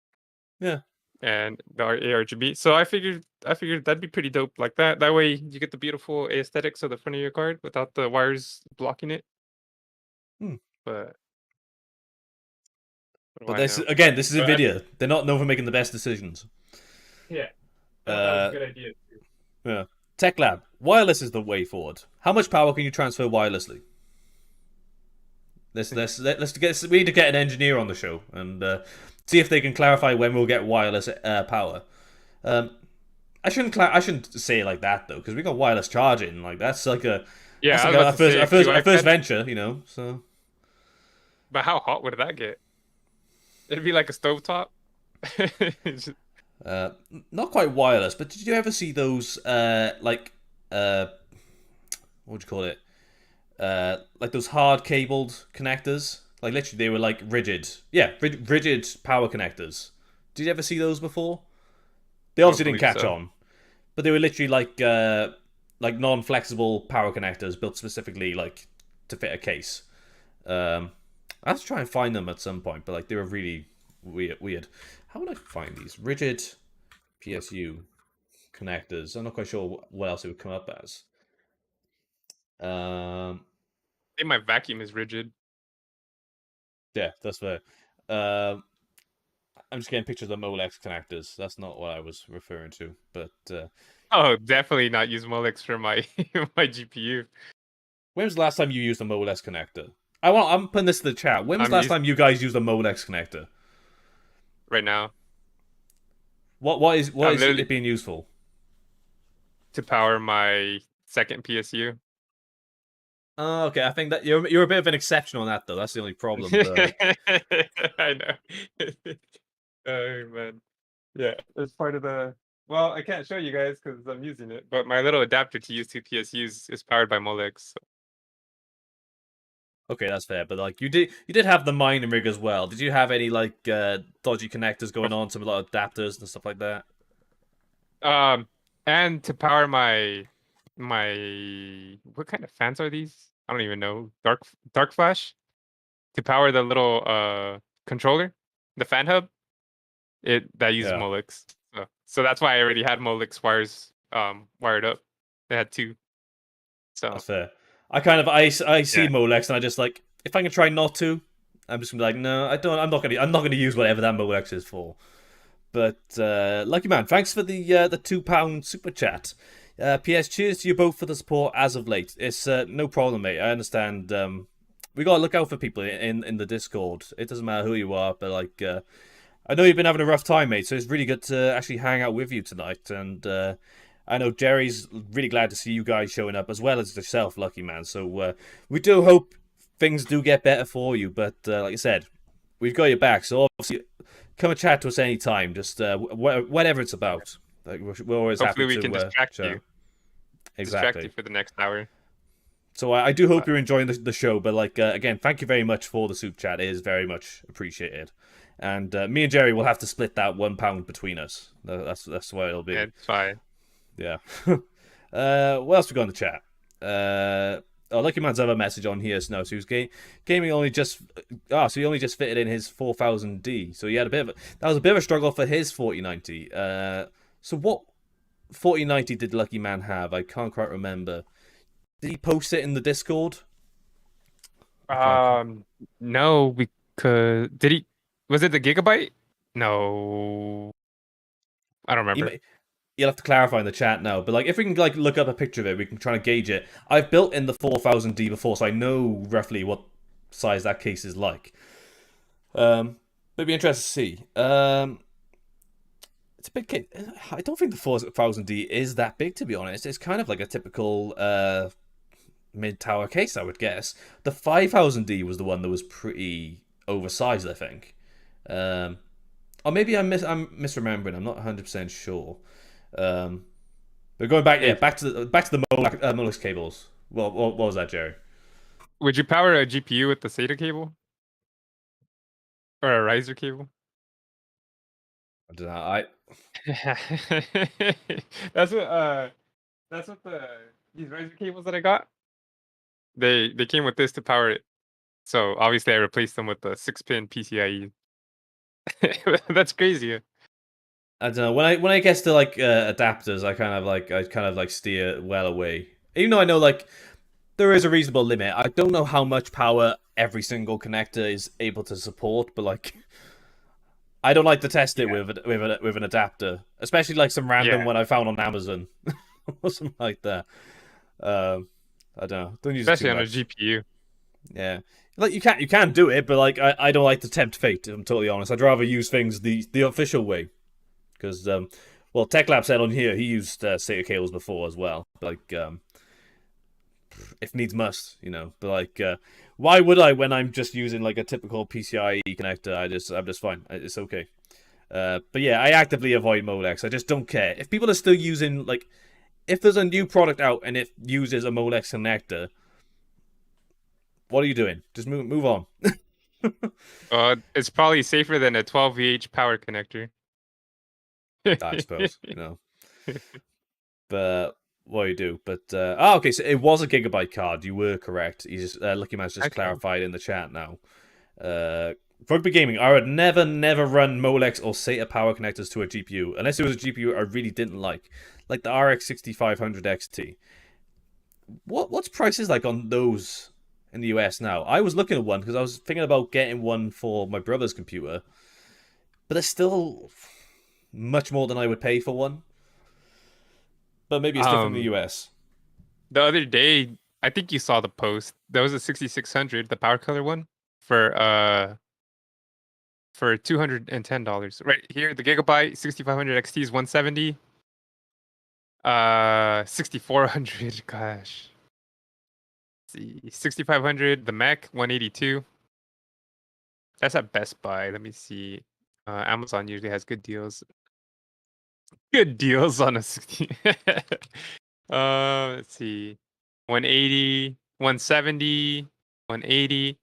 Yeah. and the ARGB. So I figured that'd be pretty dope like that. That way you get the beautiful aesthetics of the front of your card without the wires blocking it. Hmm. But what do But I this know? again, this is But I think Nvidia. They're not known for making the best decisions. yeah, I thought that was a Uh, good idea. yeah. Tech Lab. Wireless is the way forward. How much power can you transfer wirelessly? Let's get we need to get an engineer on the show and see if they can clarify when we'll get wireless power. Um, I shouldn't say it like that though, because we got wireless charging. Like Yeah, that's I like was about to say if you a first iPad, venture, you know. So but how hot would that get? It'd be like a stovetop. uh, not quite wireless, but did you ever see those uh, what would you call it? Like those hard cabled connectors? Like literally, they were like rigid. Yeah, rigid power connectors. Did you ever see those before? They I don't obviously didn't believe catch so. on, but they were literally like non-flexible power connectors built specifically like to fit a case. I have to try and find them at some point, but like they were really weird. How would I find these rigid PSU connectors? I'm not quite sure what else it would come up as. Um, I think my vacuum is rigid. yeah, that's fair. Um, I'm just getting pictures of Molex connectors. That's not what I was referring to, but Oh, definitely not use Molex for my my GPU. when was the last time you used a Molex connector? I'm putting this to the chat. When was the I'm last used time you guys used a Molex connector? right now. What I'm is literally it being used for? to power my second PSU. Oh, okay. I think that you're a bit of an exception on that though. That's the only problem. But I know. Oh man. Yeah, it's part of the. Well, I can't show you guys because I'm using it, but my little adapter to use two PSUs is powered by Molex. okay, that's fair. But like you did have the mining rig as well. Did you have any like dodgy connectors going on, some a lot of adapters and stuff like that? Um, and to power my what kind of fans are these? I don't even know. Dark flash to power the little controller, the fan hub. It that uses Yeah, Molex. So that's why I already had Molex wires wired up. They had two. So that's fair. I see yeah. Molex and I just like if I can try not to, I'm just gonna be like, no, I don't. I'm not gonna use whatever that Molex is for. But lucky man, thanks for the £2 super chat. P.S. Cheers to you both for the support as of late. It's no problem, mate. I understand. We gotta look out for people in the Discord. It doesn't matter who you are, but like, I know you've been having a rough time, mate. So it's really good to actually hang out with you tonight. And I know Jerry's really glad to see you guys showing up as well as yourself, lucky man. So we do hope things do get better for you. But like I said, we've got your back. So obviously, come and chat to us anytime. Just whatever it's about. Like we're always happy Hopefully we to can distract chat. you. Distract you Exactly. for the next hour. So I do hope But you're enjoying the show. But like again, thank you very much for the soup chat. It is very much appreciated. And me and Jerry will have to split that £1 between us. That's what it'll yeah, be. it's fine. Yeah. What else we got in the chat? Lucky Man's other message on here. No, so he was gaming only just. So he only just fitted in his 4000D. So he had that was a bit of a struggle for his 4090. So what 4090 did Lucky Man have? I can't quite remember. Did he post it in the Discord? I can't. No, we could. Did he? Was it the gigabyte? No, I don't He remember. may, You'll have to clarify in the chat now. But like, if we can like look up a picture of it, we can try to gauge it. I've built in the 4000D before, so I know roughly what size that case is like. But it'd be interesting to see. It's a big case. I don't think the 4000D is that big, to be honest. It's kind of like a typical mid tower case, I would guess. The 5000D was the one that was pretty oversized, I think. Or maybe I'm misremembering. I'm not 100% sure. But going back, yeah, Hey, back to the Molex cables. What was that, Jerry? would you power a GPU with the SATA cable or a riser cable? I don't know. I That's what that's what these riser cables that I got. They came with this to power it. So obviously I replaced them with the 6-pin PCIe. That's crazy. I don't know. When I gets to like adapters, I kind of like steer well away. Even though I know like there is a reasonable limit. I don't know how much power every single connector is able to support, but like I don't like to test it Yeah. with an adapter, especially like some random Yeah. one I found on Amazon or something like that. Um, I don't know. Don't use it too Especially on a much. GPU. Yeah, like you can do it, but like I don't like to tempt fate. I'm totally honest. I'd rather use things the official way because well, TechLab said on here he used SATA cables before as well. Like if needs must, you know. But like why would I when I'm just using like a typical PCIe connector? I'm just fine. It's okay. But yeah, I actively avoid Molex. I just don't care. If people are still using like, if there's a new product out and it uses a Molex connector, what are you doing? Just move on. It's probably safer than a 12 VH power connector. I suppose you know. But what do you do? But okay, so it was a gigabyte card. You were correct. You just Lucky Man's just Okay. clarified in the chat now. Rugby gaming. I would never run Molex or SATA power connectors to a GPU unless it was a GPU I really didn't like the RX 6500 XT. What's prices like on those in the US now? I was looking at one because I was thinking about getting one for my brother's computer, but it's still much more than I would pay for one. But maybe it's different in the Um, US. the other day, I think you saw the post. There was a 6600, the power color one, for $210. Right here, the Gigabyte 6500 XT is 170. 6400, gosh. Let's see, 6500, the Mac 182. That's at Best Buy. Let me see. Amazon usually has good deals. Good deals on a 60. Let's see. 180, 170, 180.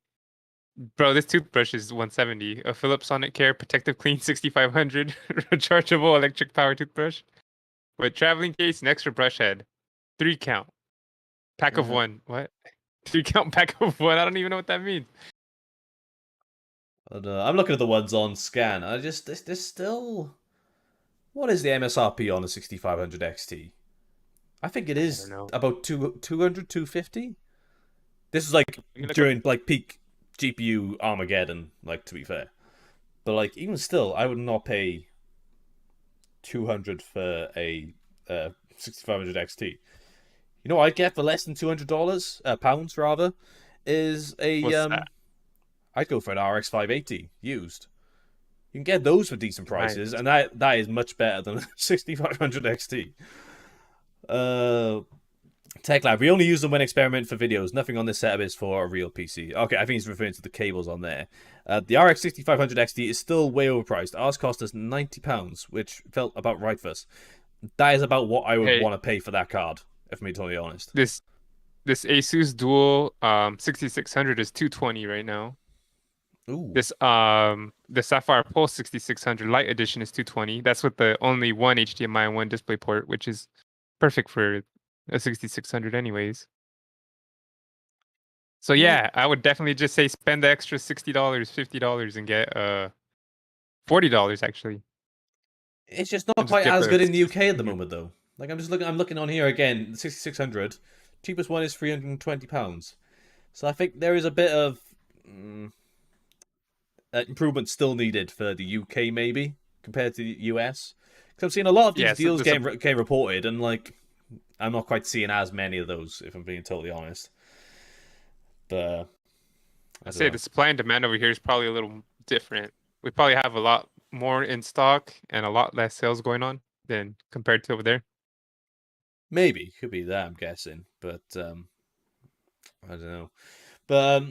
Bro, this toothbrush is 170. A Philips Sonic Care Protective Clean 6500 rechargeable electric power toothbrush with traveling case and extra brush head. 3 count. Pack of Uh, one. What? 3 count pack of one. I don't even know what that means. I'm looking at the ones on scan. I just there's still what is the MSRP on a 6500 XT? I think it I don't is know. about 200 250. This is like Let me look up. during like peak GPU Armageddon, like, to be fair. But like, even still, I would not pay 200 for a 6500 XT. You know what I'd get for less than $200, pounds rather, is a What's that? I'd go for an RX 580 used. You can get those for decent prices, Nice. and that is much better than a 6500 XT. Uh, Tech Lab. We only use them when experimenting for videos. Nothing on this setup is for a real PC. Okay, I think he's referring to the cables on there. The RX 6500 XT is still way overpriced. Ours cost us £90, which felt about right for us. That is about what I would Hey, want to pay for that card, if I'm being totally honest. this Asus Dual 6600 is 220 right now. Ooh. The Sapphire Pulse 6600 Lite Edition is 220. That's with the only one HDMI and one display port, which is perfect for a 6600 anyways. So Yeah, yeah, I would definitely just say spend the extra $60, $50 and get $40 actually. it's just not And just quite get as the good in the UK at the 6600. moment though. Like I'm looking on here again. The 6600, cheapest one is £320. So I think there is a bit of mm, improvement still needed for the UK maybe compared to the US. Because I'm seeing a lot of these Yeah, so deals the getting reported, and like I'm not quite seeing as many of those, if I'm being totally honest. But I I don't say know. the supply and demand over here is probably a little different. We probably have a lot more in stock and a lot less sales going on than compared to over there. Maybe could be that. I'm guessing, but I don't know. But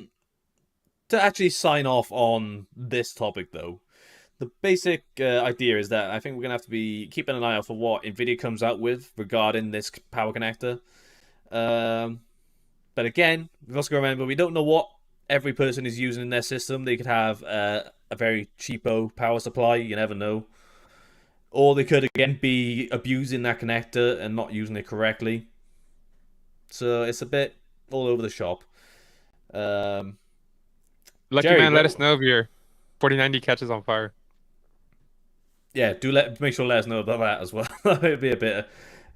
to actually sign off on this topic, though, the basic idea is that I think we're gonna have to be keeping an eye out for what Nvidia comes out with regarding this power connector. Um, but again, we've also got to remember we don't know what every person is using in their system. They could have a very cheapo power supply. You never know. Or they could again be abusing that connector and not using it correctly. So it's a bit all over the shop. Um, Lucky Jerry, man, let us know if your 4090 catches on fire. yeah, do make sure to let us know about that as well. It'd be a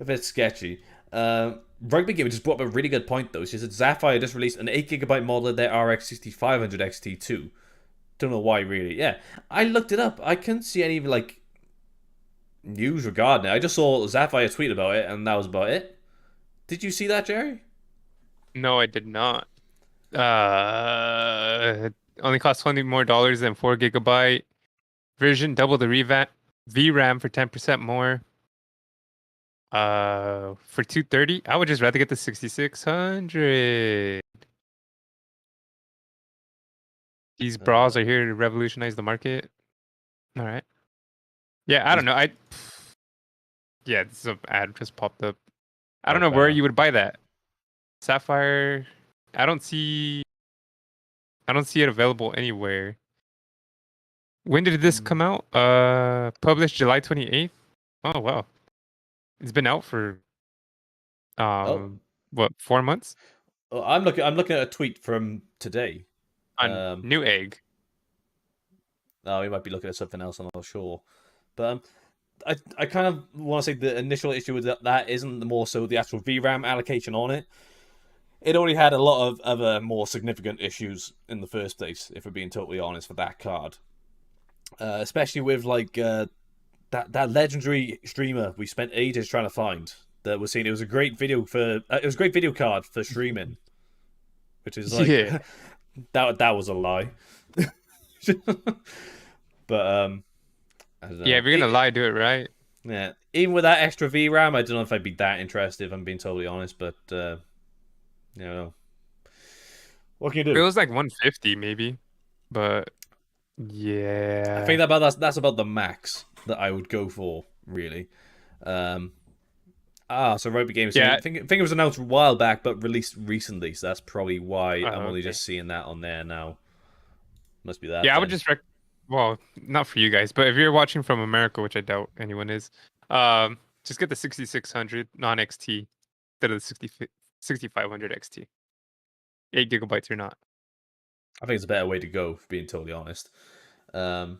bit sketchy. Rugby Gamer just brought up a really good point though. She said Sapphire just released an 8 GB model of their RX 6500 XT too. Don't know why really. Yeah, I looked it up. I couldn't see any like news regarding it. I just saw Sapphire tweet about it, and that was about it. Did you see that, Jerry? No, I did not. It only costs $20 more than 4 GB version, double the VRAM for 10% more. For 230, I would just rather get the 6600. These bras are Uh, here to revolutionize the market. All right. Yeah, I these don't know. Yeah, this is an ad just popped up. I don't oh know where fair. you would buy that. Sapphire. I don't see I don't see it available anywhere. When did this Hmm. come out? Published July 28th. Oh wow. It's been out for Oh, what, 4 months? oh, I'm looking at a tweet from today. On Um, New Egg. oh, we might be looking at something else. I'm not sure. But I kind of want to say the initial issue with that isn't the more so the actual VRAM allocation on it. It already had a lot of other more significant issues in the first place, if we're being totally honest, for that card. Especially with like that legendary streamer we spent ages trying to find that was saying it was a great video for it was a great video card for streaming, which is like Yeah. that was a lie. But I don't Yeah, know. if you're gonna lie, do it right. Yeah, even with that extra VRAM, I don't know if I'd be that interested. If I'm being totally honest, but you know, what can you It do? was like 150 maybe, but I think yeah. that's about the max that I would go for, really. Um, so Roby Games saying Yeah. think it was announced a while back, but released recently, so that's probably why I'm only Okay. just seeing that on there now. Must be that Yeah, I would then. just well, not for you guys, but if you're watching from America, which I doubt anyone is, just get the 6600 non-XT instead of the 6500 XT. 8 GB or not. I think it's a better way to go, for being totally honest. Um,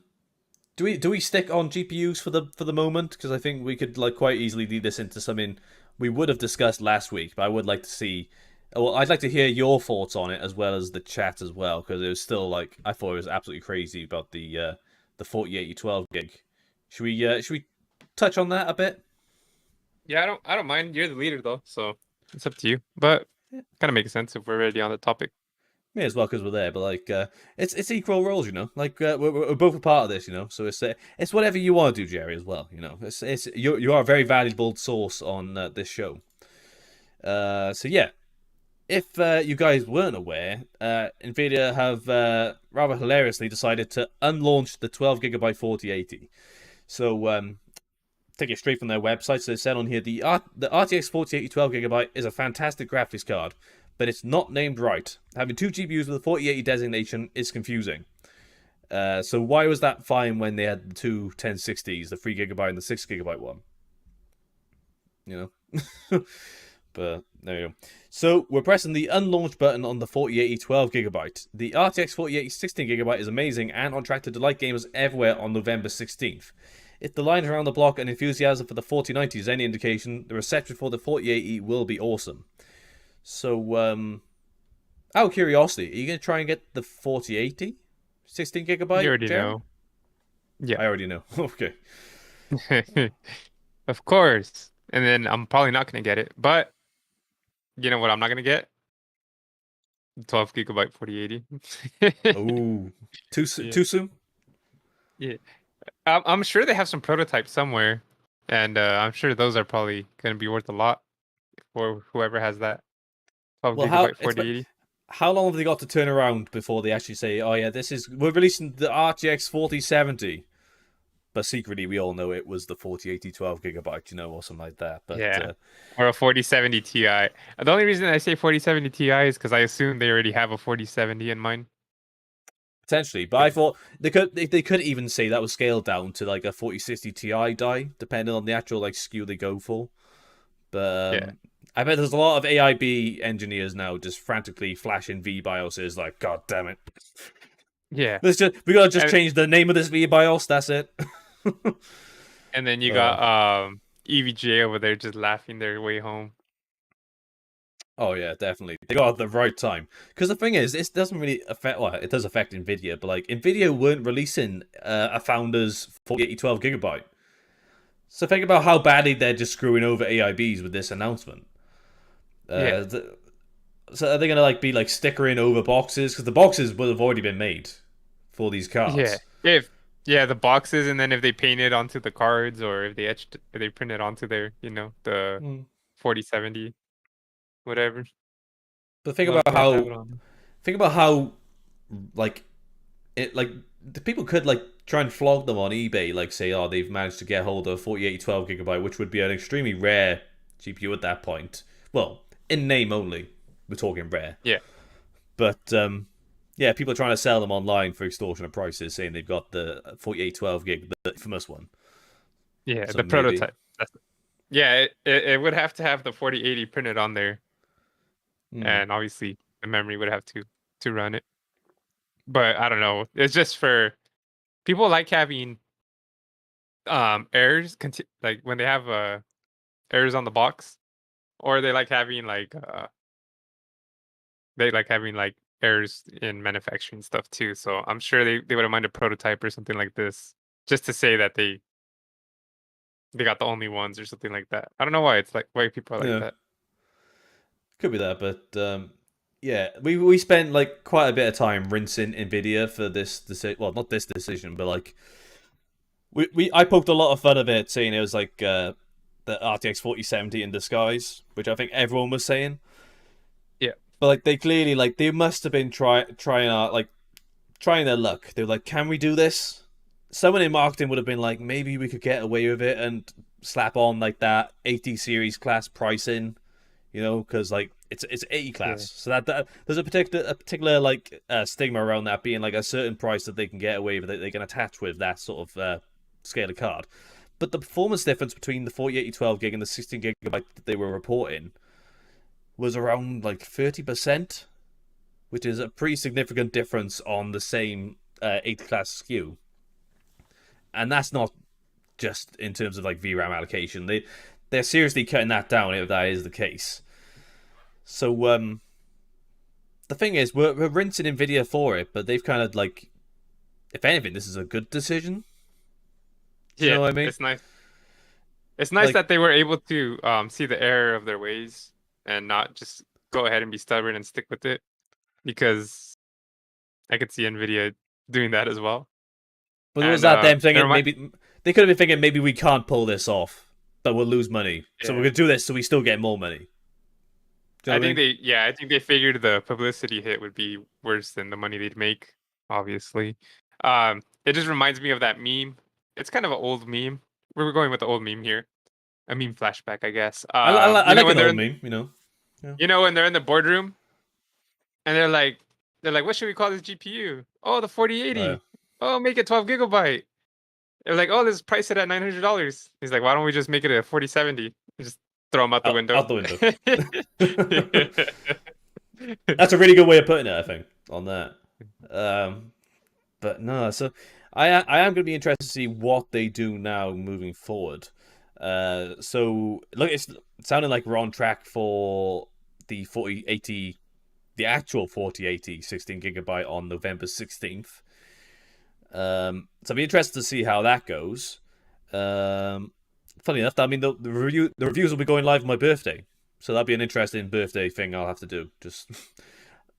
do we stick on GPUs for the moment? Because I think we could like quite easily lead this into something we would have discussed last week, but I would like to see Well, I'd like to hear your thoughts on it as well as the chat as well, because it was still like I thought it was absolutely crazy about the 4080 gig. Should we touch on that a bit? Yeah, I don't mind. You're the leader though, so it's up to you. But Yeah. kind of makes sense if we're already on the topic. May as well because we're there, but like it's equal roles, you know. Like we're both a part of this, you know. So it's whatever you want to do, Jerry, as well. You know, it's you are a very valuable source on this show. So yeah, if you guys weren't aware, Nvidia have rather hilariously decided to unlaunch the 12 gigabyte 4080. So take it straight from their website. So they said on here the RTX 4080 12 gigabyte is a fantastic graphics card, but it's not named right. Having two GPUs with a 4080 designation is confusing. So why was that fine when they had the two 1060s, the 3 gigabyte and the 6 gigabyte one? You know. But there you go. So we're pressing the unlaunch button on the 4080 12 gigabyte. The RTX 4080 16 gigabyte is amazing and on track to delight gamers everywhere on November 16th. If the lines around the block and enthusiasm for the 4090 is any indication, the reception for the 4080 will be awesome. So, out of curiosity, are you going to try and get the 4080 16 You gigabyte, already Jerry? know. Yeah. I already know. Okay. Of course. And then I'm probably not gonna get it. But you know what I'm not gonna get? 12 gigabyte 4080. Oh, too Yeah. too soon? Yeah. I'm sure they have some prototypes somewhere. And I'm sure those are probably gonna be worth a lot for whoever has that 12 Well, how gigabyte it's 4080. how long have they got to turn around before they actually say, "Oh yeah, we're releasing the RTX 4070," but secretly we all know it was the 4080 12 gigabyte, you know, or something like that. But Yeah. Or a 4070 Ti. The only reason I say 4070 Ti is because I assume they already have a 4070 in mind. potentially, but I thought they could even say that was scaled down to like a 4060 Ti die, depending on the actual like SKU they go for. But Yeah. I bet there's a lot of AIB engineers now just frantically flashing V BIOSes like, God damn it. Yeah. We gotta just And change the name of this V BIOS, that's it. and then you uh, got EVGA over there just laughing their way home. oh yeah, definitely. They got it at the right time. Because the thing is, this doesn't really affect well, it does affect Nvidia, but like Nvidia weren't releasing a founder's 4080 12 gigabyte. So think about how badly they're just screwing over AIBs with this announcement. Yeah. Uh, th- so are they gonna like be like stickering over boxes? Because the boxes would have already been made for these Yeah. cards. If yeah, the boxes and then if they paint it onto the cards or if they print it onto their, the Hmm. 4070, whatever. But As long as they have it on. think about how like it like the people could like try and flog them on eBay, like say, oh, they've managed to get hold of 4080 12 gigabyte, which would be an extremely rare GPU at that point. Well, in name only, we're talking rare. Yeah. But yeah, people are trying to sell them online for extortionate prices, saying they've got the 4080 12 gig, the infamous one. Yeah, So the maybe, prototype. Yeah, it would have to have the 4080 printed on there, hmm, and obviously the memory would have to run it. But I don't know. It's just for people like having errors like when they have errors on the box, or they like having like errors in manufacturing stuff too. So I'm sure they wouldn't mind a prototype or something like this, just to say that they got the only ones or something like that. I don't know why people are like yeah, that. could be that. But yeah, we spent like quite a bit of time rinsing Nvidia for this decision. Well, not this decision, but like I poked a lot of fun of it, saying it was like the RTX 4070 in disguise, which I think everyone was saying. Yeah, But like they clearly like they must have been trying out like trying their luck. They were like, can we do this? Someone in marketing would have been like, maybe we could get away with it and slap on like that 80 series class pricing, you know, because like it's 80 yeah, class, so that there's a particular like stigma around that being like a certain price that they can get away with that they can attach with that sort of scale of card. But the performance difference between the 4080 12 gig and the 16 gigabyte that they were reporting was around like 30%, which is a pretty significant difference on the same 8 class SKU. And that's not just in terms of like VRAM allocation. They're seriously cutting that down if that is the case. So the thing is, we're rinsing Nvidia for it, but they've kind of like, if anything, this is a good decision. Do you Yeah, know what I mean? it's nice. It's nice Like, that they were able to see the error of their ways and not just go ahead and be stubborn and stick with it, because I could see Nvidia doing that as well. but was And that them it thinking remind maybe they could have been thinking maybe we can't pull this off, but we'll lose money, so we're yeah. gonna do this so we still get more money. Do you know what I mean? I think they figured the publicity hit would be worse than the money they'd make, obviously. It just reminds me of that meme. It's kind of an old meme. We're going with the old meme here. A meme flashback, I guess. I like an old meme, you know. Yeah. When they're in the boardroom and they're like, what should we call this GPU? Oh, the Oh, yeah. 4080. Oh, make it 12 GB. They're like, oh, let's price it at $900. He's like, why don't we just make it a 4070? Just throw them out the window. Out the window. That's a really good way of putting it, I think, on that. Um, but no, so I am going to be interested to see what they do now moving forward. So look, it's sounding like we're on track for the 4080, the actual 4080 16 GB on November 16th. So I'll be interested to see how that goes. Funny enough, I mean the reviews will be going live on my birthday, so that'll be an interesting birthday thing I'll have to do. Just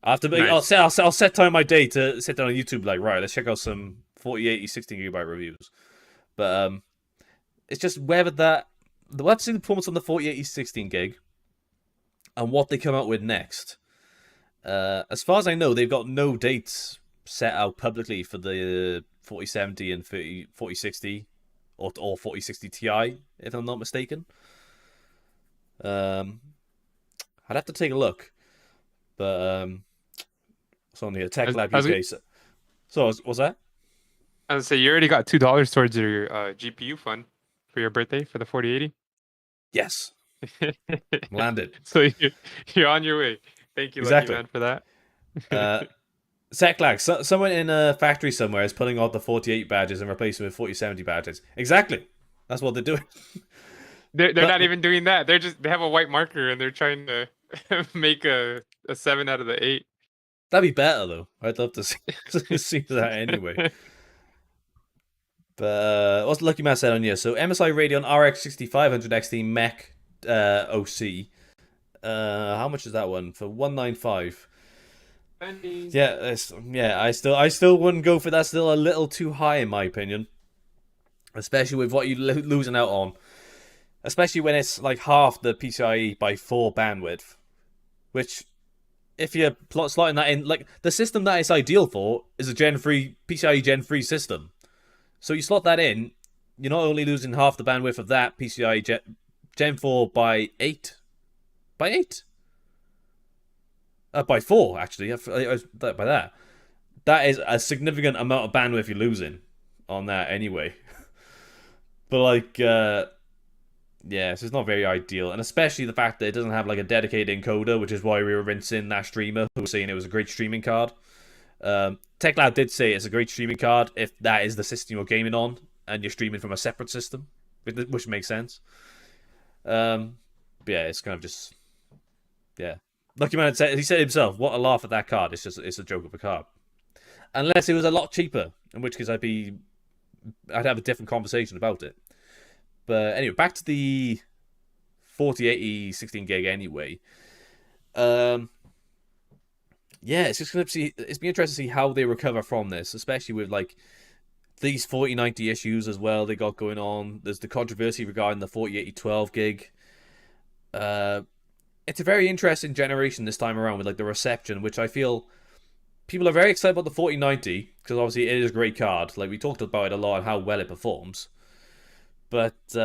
I have to be, Nice. I'll set time my day to sit down on YouTube like right, let's check out some 4080 16 GB reviews. But it's just whether that we'll have to see the performance on the 4080 16 gig and what they come out with next. As far as I know, they've got no dates set out publicly for the 4070 and 4060 or 4060 Ti, if I'm not mistaken. Um, I'd have to take a look, but it's on here. Tech As, Lab as we, UK. So was that? I was say you already got $2 towards your GPU fund for your birthday for the 4080. Yes, landed So you're on your way. Thank you, lucky exactly. man, for that. Uh, Tech Lag. Someone in a factory somewhere is pulling out the 48 badges and replacing them with 4070 badges. Exactly. That's what they're doing. They're But not even doing that. They have a white marker and they're trying to make a 7 out of the 8. that'd be better though. I'd love to see, see that anyway. But what's the Lucky Man said on here? So MSI Radeon RX 6500 XT Mech OC. How much is that one for 195? Yeah, I still wouldn't go for that. Still a little too high in my opinion, especially with what you're losing out on. Especially when it's like half the PCIe by 4 bandwidth, which if you're slotting that in, like the system that it's ideal for is a Gen 3 PCIe Gen 3 system. So you slot that in, you're not only losing half the bandwidth of that PCIe Gen 4 by 8. By 8? By 4, actually. By that. That is a significant amount of bandwidth you're losing on that anyway. But, like, yeah, so it's not very ideal. And especially the fact that it doesn't have, like, a dedicated encoder, which is why we were rinsing that streamer who was saying it was a great streaming card. TechLab did say it's a great streaming card if that is the system you're gaming on and you're streaming from a separate system, which makes sense. But yeah, it's kind of just yeah. Lucky Man said he said himself, "What a laugh at that card! It's a joke of a card." Unless it was a lot cheaper, in which case I'd have a different conversation about it. But anyway, back to the 4080 16 gig anyway. Yeah, it's just gonna see. It's be interesting to see how they recover from this, especially with like these 4090 issues as well they got going on. There's the controversy regarding the 4080 12 gig. Uh, it's a very interesting generation this time around with like the reception, which I feel people are very excited about the 4090 because obviously it is a great card. Like we talked about it a lot and how well it performs, but it's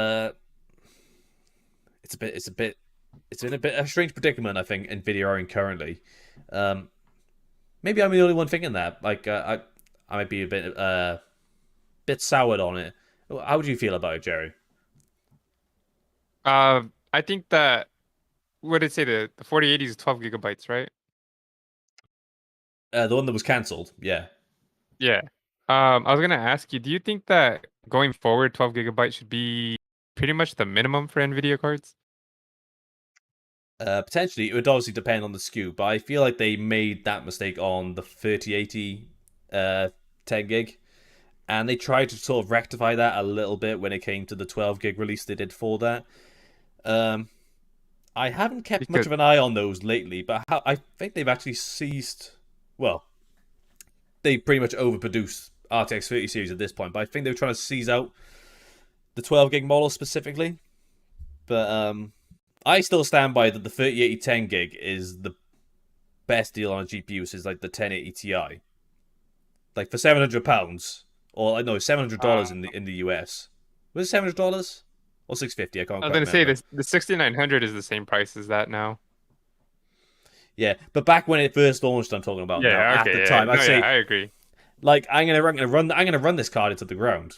in a bit a strange predicament I think Nvidia are in currently. Um, Maybe I'm the only one thinking that. Like I might be a bit soured on it. How would you feel about it, Jerry? I think that what did it say the 4080 is 12 GB, right? The one that was cancelled. Yeah. Yeah. I was gonna ask you, do you think that going forward 12 GB should be pretty much the minimum for NVIDIA cards? Potentially, it would obviously depend on the SKU, but I feel like they made that mistake on the 3080 uh, 10 gig, and they tried to sort of rectify that a little bit when it came to the 12 gig release they did for that. Um, I haven't kept much because of an eye on those lately, but I think they've actually ceased. Well, they pretty much overproduced RTX 30 series at this point, but I think they were trying to seize out the 12 gig model specifically. But I still stand by that the 3080 10 gig is the best deal on a GPU, which is like the 1080 Ti. Like for £700, or no, $700 in the US. Was it $700 or 650? I can't I was quite gonna say remember. this the 6900 is the same price as that now. Yeah, but back when it first launched, I'm talking about now. Yeah, At the okay, yeah. time, I'd No, yeah, say I agree. like I'm gonna run this card into the ground.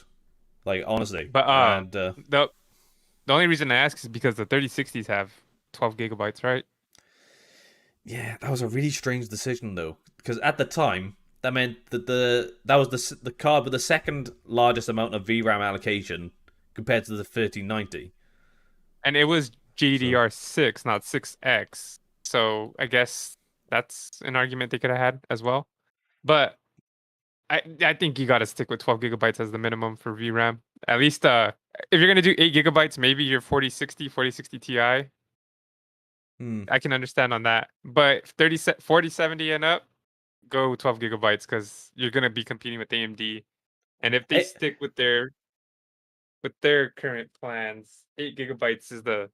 Like honestly, But and the only reason I ask is because the 3060s have 12 gigabytes, right? yeah, that was a really strange decision though, because at the time that meant that that was the card with the second largest amount of VRAM allocation compared to the 1390. And it was So GDDR6, not 6X. So I guess that's an argument they could have had as well. But I think you got to stick with 12 gigabytes as the minimum for VRAM. At least if you're gonna do 8 gigabytes, maybe your 4060 Ti. hmm. I can understand on that. But 4070 and up, go 12 gigabytes because you're gonna be competing with AMD. And if they Eh, stick with their current plans, 8 gigabytes is the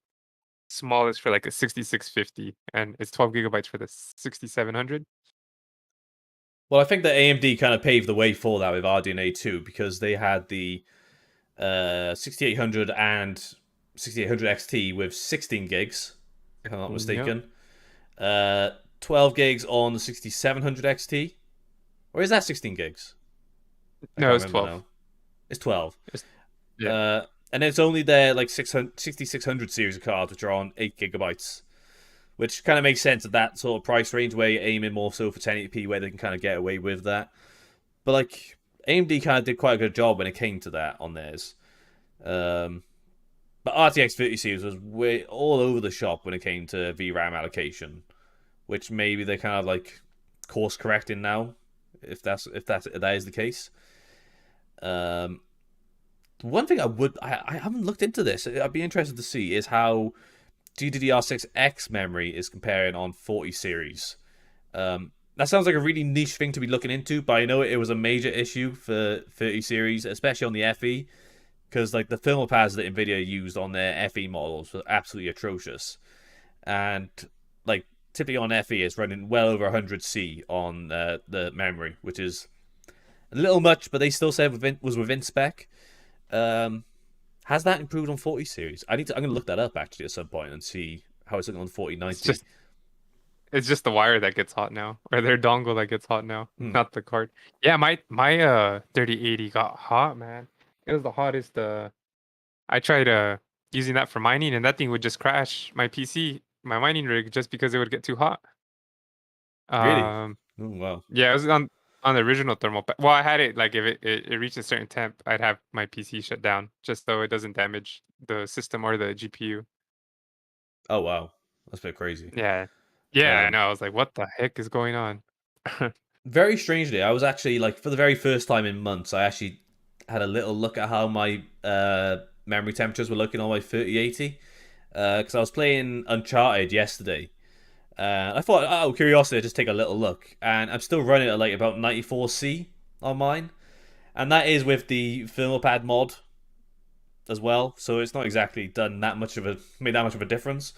smallest for like a 6650, and it's 12 gigabytes for the 6700. well, I think that AMD kind of paved the way for that with RDNA 2 because they had the 6800 and 6800 XT with 16 gigs, if I'm not Yep. mistaken. 12 gigs on the 6700 XT, or is that 16 gigs? I No, can't it's remember 12. now. It's 12. It's, yeah. Uh, and it's only their like 6600 series of cards, which are on 8 gigabytes, which kind of makes sense at that sort of price range where you're aiming more so for 1080p, where they can kind of get away with that. But like AMD kind of did quite a good job when it came to that on theirs. Um, but RTX 30 series was way all over the shop when it came to VRAM allocation, which maybe they're kind of like course correcting now, if that is the case. Um, one thing I haven't looked into this. I'd be interested to see is how GDDR6X memory is comparing on 40 series. That sounds like a really niche thing to be looking into, but I know it was a major issue for 30 series, especially on the FE, because like the thermal pads that Nvidia used on their FE models were absolutely atrocious, and like typically on FE it's running well over 100C on the memory, which is a little much, but they still said was within spec. Um, has that improved on 40 series? I'm gonna look that up actually at some point and see how it's looking on It's 4090. just it's just the wire that gets hot now, or their dongle that gets hot now, Hmm. not the card. Yeah, my 3080 got hot, man. It was the hottest. I tried using that for mining, and that thing would just crash my PC, my mining rig, just because it would get too hot. Really? Um, Oh wow. yeah, it was on the original thermal. Well, I had it like if it reached a certain temp, I'd have my PC shut down just so it doesn't damage the system or the GPU. Oh wow. That's a bit crazy. Yeah, yeah, I Um, know. I was like, what the heck is going on? very strangely, I was actually like for the very first time in months, I actually had a little look at how my memory temperatures were looking on my 3080 because I was playing Uncharted yesterday. I thought, out of curiosity, I'd just take a little look, and I'm still running at like about 94C on mine, and that is with the thermal pad mod as well. So it's not exactly done that much of a made that much of a difference.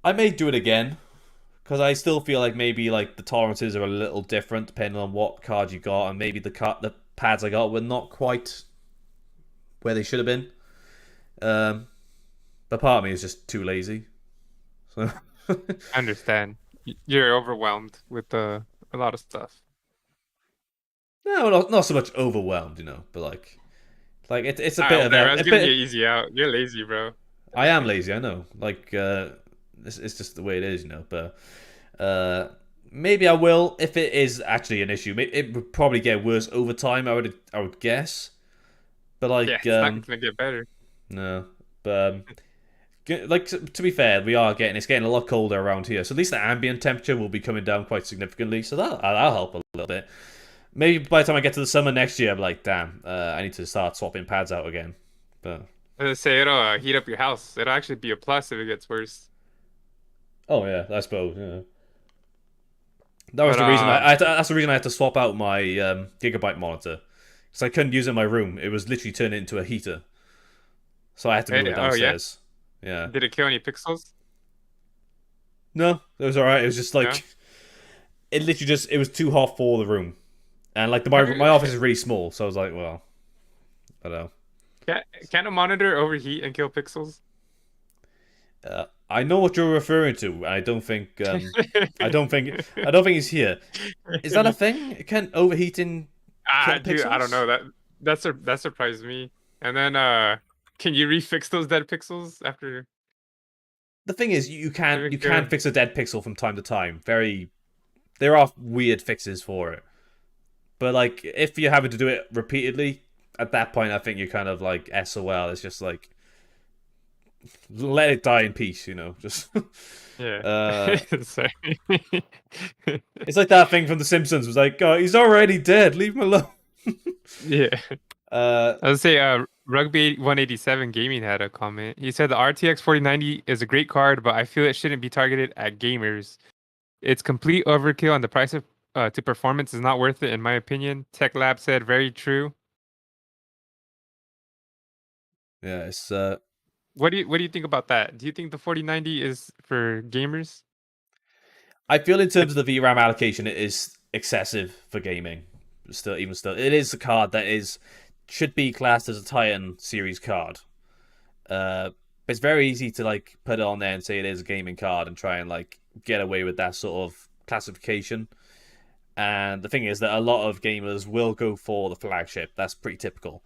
I may do it again because I still feel like maybe like the tolerances are a little different depending on what card you got, and maybe the pads I got were not quite where they should have been. Um, but part of me is just too lazy. So I understand. You're overwhelmed with a lot of stuff. no, not so much overwhelmed, but like it's a I bit hope of never. I that. was A giving you bit. an easy out. You're lazy, bro. I am lazy. I know. Like it's just the way it is, But uh, maybe I will if it is actually an issue. It would probably get worse over time. I would guess. But Yeah, like it's not gonna get better. no. But like to be fair, it's getting a lot colder around here. So at least the ambient temperature will be coming down quite significantly. So that'll help a little bit. Maybe by the time I get to the summer next year, I'm like, damn, I need to start swapping pads out again. But Let's say it'll heat up your house. It'll actually be a plus if it gets worse. oh yeah, I suppose. Yeah. That was But the reason that's the reason I had to swap out my gigabyte monitor because I couldn't use it in my room. It was literally turning into a heater, so I had to move it oh yeah, downstairs. Yeah. did it kill any pixels? No, it was alright. It was just No. like it was too hot for the room, and like my office is really small, so I was like, well, I don't know. Can a monitor overheat and kill pixels? I know what you're referring to, and I don't think he's here. Is that a thing? Can overheating kill Dude, I don't pixels? know. That surprised me. And then can you refix those dead pixels after The thing is, they've been you can killed? fix a dead pixel from time to time. There are weird fixes for it, but like if you're having to do it repeatedly, at that point, I think you're kind of like SOL. It's just like let it die in peace, you know. Just Yeah. uh, Sorry. it's like that thing from The Simpsons. It was like, oh, he's already dead. Leave him alone. Yeah. uh, I would say Rugby 187 Gaming had a comment. He said the RTX 4090 is a great card, but I feel it shouldn't be targeted at gamers. It's complete overkill, and the price of to performance is not worth it, in my opinion. Tech Lab said very true. yeah, it's What do you think about that? Do you think the 4090 is for gamers? I feel in terms of the VRAM allocation, it is excessive for gaming. Still, it is a card that is should be classed as a Titan series card. But it's very easy to like put it on there and say it is a gaming card and try and like get away with that sort of classification. And the thing is that a lot of gamers will go for the flagship. That's pretty typical.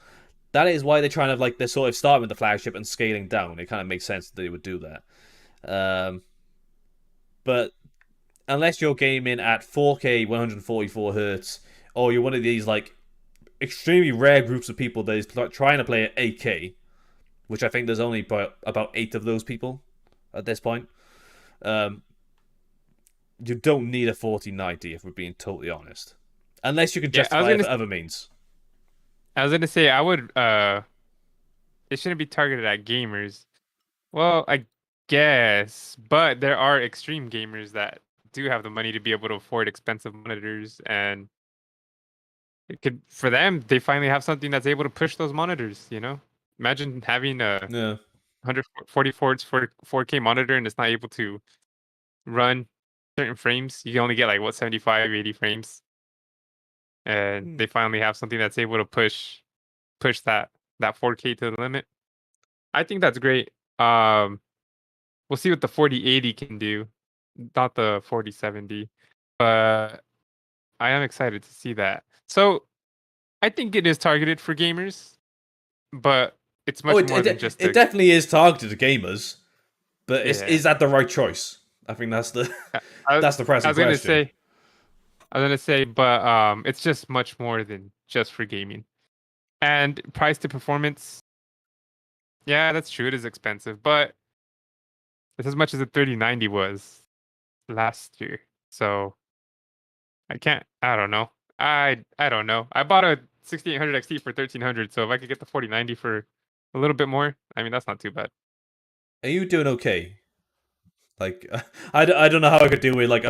That is why they're trying to like they're sort of starting with the flagship and scaling down. It kind of makes sense that they would do that. But unless you're gaming at 4K 144 hertz, or you're one of these like extremely rare groups of people that is trying to play at 8K, which I think there's only about 8 of those people at this point. Um, you don't need a 4090 if we're being totally honest, unless you can Yeah, justify it for other means. I was gonna say I would it shouldn't be targeted at gamers. Well, I guess, but there are extreme gamers that do have the money to be able to afford expensive monitors, and it could for them they finally have something that's able to push those monitors, you know? Imagine having a Yeah. 144 for 4K monitor and it's not able to run certain frames. You can only get like what 75, 80 frames. And Hmm. they finally have something that's able to push that 4K to the limit. I think that's great. We'll see what the 4080 can do, not the 4070, but I am excited to see that. So I think it is targeted for gamers, but it's Oh, much more than just it a definitely is targeted at gamers, but yeah. is that the right choice? I think that's the I, I that's the I pressing was gonna question. say, but it's just much more than just for gaming. And price to performance, yeah, that's true. It is expensive, but it's as much as the 3090 was last year. So I can't. I don't know. I don't know. I bought a 6800 XT for 1300. So if I could get the 4090 for a little bit more, I mean that's not too bad. Are you doing okay? Like, I don't know how I could deal with like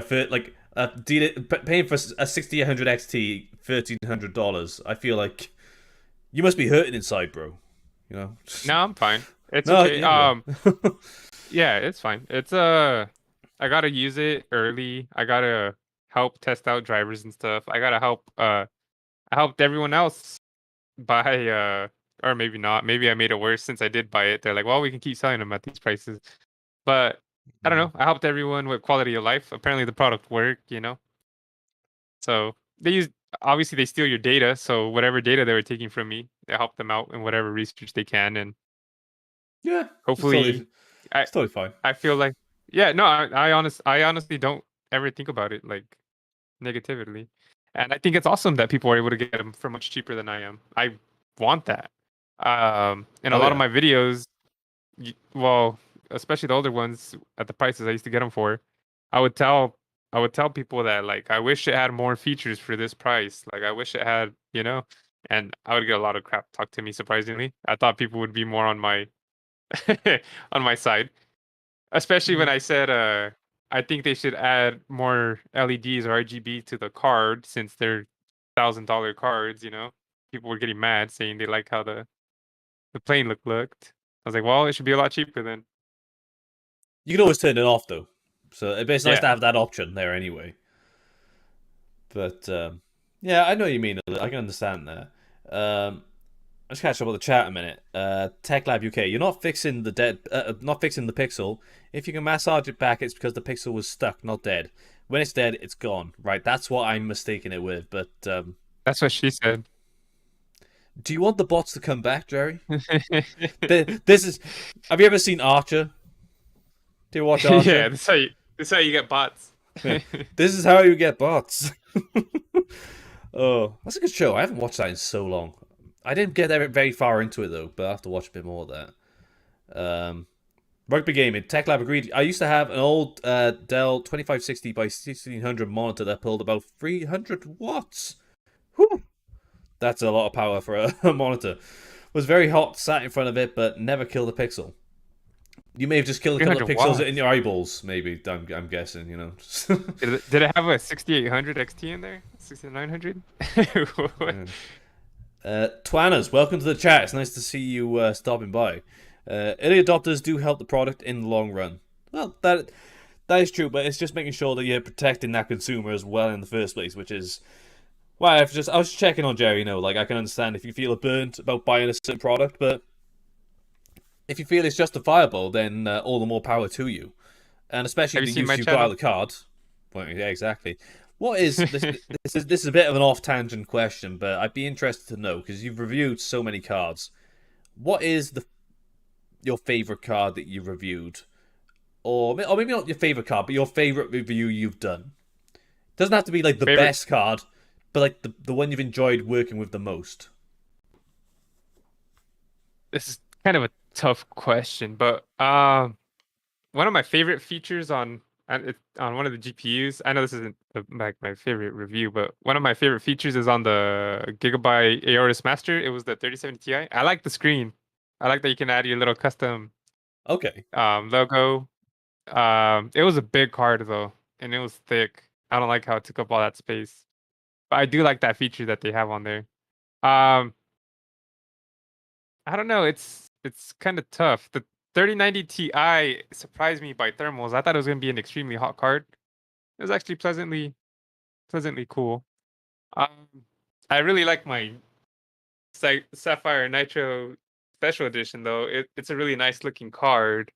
paying for a 6800 XT $1,300. I feel like you must be hurting inside, bro. You know? No, I'm fine. It's No, okay. yeah, well. Yeah, it's fine. It's I gotta use it early. I gotta help test out drivers and stuff. I gotta help I helped everyone else buy or maybe not. Maybe I made it worse since I did buy it. They're like, well, we can keep selling them at these prices. But I don't know. I helped everyone with quality of life. Apparently the product worked, you know. So they use obviously they steal your data. So whatever data they were taking from me, I help them out in whatever research they can, and Yeah, hopefully, I it's totally fine. I feel like yeah no I honestly don't ever think about it like negatively, and I think it's awesome that people are able to get them for much cheaper than I am. I want that. In a Oh lot of yeah. my videos, well, especially the older ones at the prices I used to get them for, I would tell I would tell people that like I wish it had more features for this price. Like I wish it had, and I would get a lot of crap talked to me surprisingly. I thought people would be more on my on my side, especially when Mhm. I said I think they should add more LEDs or RGB to the card since they're $1,000 cards, People were getting mad saying they like how the plane looked. I was like, well, it should be a lot cheaper then. You can always turn it off though, so it's nice to Yeah. have that option there anyway. But yeah, I know what you mean. I can understand that. Let's catch up with the chat a minute. TechLab UK, you're not fixing the pixel. If you can massage it back, it's because the pixel was stuck, not dead. When it's dead, it's gone. Right, that's what I'm mistaking it with. But That's what she said. do you want the bots to come back, Jerry? This is. Have you ever seen Archer? Do you watch Yeah, Archer? this is how you get bots. Yeah. This is how you get bots. Oh, that's a good show. I haven't watched that in so long. I didn't get very far into it though, but I have to watch a bit more of that. Rugby gaming. Tech Lab agreed. I used to have an old Dell 2560 by 1600 monitor that pulled about 300 watts. Whew. That's a lot of power for a monitor. Was very hot, sat in front of it, but never killed a pixel. You may have just killed a couple of 300 pixels in watts. your eyeballs, maybe. I'm guessing, Did it have a 6800 XT in there? 6900? What? Yeah. Twanas, welcome to the chat. It's nice to see you stopping by. Early adopters do help the product in the long run. Well, that is true, but it's just making sure that you're protecting that consumer as well in the first place, which is why I was checking on Jerry. Like I can understand if you feel burnt about buying a certain product, but if you feel it's justifiable, then all the more power to you. And especially Have you the seen use my you've got out of channel? the card. Well, yeah, exactly. What is this? This is a bit of an off tangent question, but I'd be interested to know because you've reviewed so many cards. What is your favorite card that you've reviewed, or maybe not your favorite card, but your favorite review you've done? Doesn't have to be like the Favorite? best card, but like the one you've enjoyed working with the most. This is kind of a tough question, but one of my favorite features on one of the GPUs. I know this isn't like my favorite review, but one of my favorite features is on the Gigabyte Aorus Master. It was the 3070 Ti. I like the screen. I like that you can add your little custom Okay. logo. It was a big card though, and it was thick. I don't like how it took up all that space, but I do like that feature that they have on there. Um, I don't know. It's kind of tough. The 3090 Ti surprised me by thermals. I thought it was gonna be an extremely hot card. It was actually pleasantly cool. Um, I really like my Sapphire Nitro Special Edition though. It's a really nice looking card.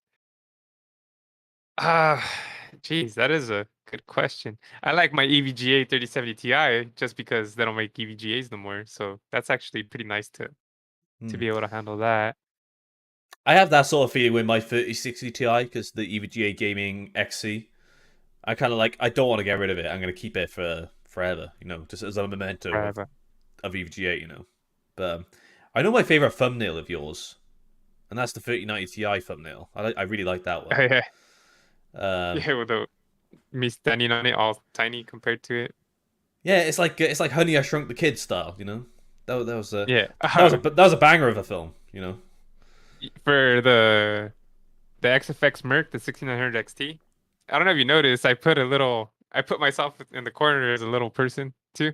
Ah, geez, that is a good question. I like my EVGA 3070 Ti just because they don't make EVGAs no more. So that's actually pretty nice to Hmm. be able to handle that. I have that sort of feeling with my 3060 Ti because the EVGA Gaming XC. I kind of like. I don't want to get rid of it. I'm going to keep it for forever. Just as a memento Forever. of EVGA. But I know my favorite thumbnail of yours, and that's the 3090 Ti thumbnail. I really like that one. Yeah, Um, yeah, with me standing on it all tiny compared to it. yeah, it's like Honey I Shrunk the Kids style. That was a Yeah. that was a banger of a film. For the XFX Merc, the 6900 XT. I don't know if you noticed, I put myself in the corner as a little person too.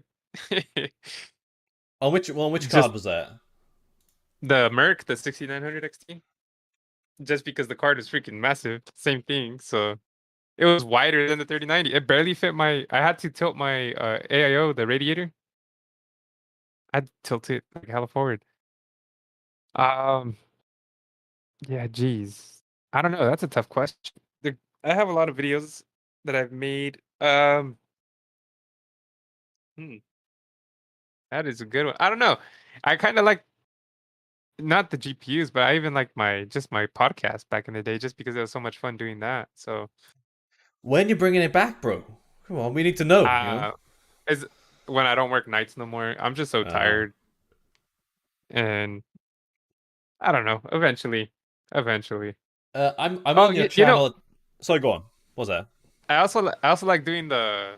On which Just card was that? the Merc, the 6900 XT, just because the card is freaking massive. Same thing. So it was wider than the 3090. It barely fit I had to tilt my AIO, the radiator. I had to tilt it like hella forward. Um, yeah, geez. I don't know. That's a tough question. I have a lot of videos that I've made. Hmm, that is a good one. I don't know. I kind of like not the GPUs, but I even like my podcast back in the day, just because it was so much fun doing that. So, When you bringing it back, bro? Come on, we need to know. uh, is when I don't work nights no more. I'm just so Uh, tired, and I don't know. Eventually. I'm Oh, on your you know, channel. Sorry, go on. What's that? I also like doing the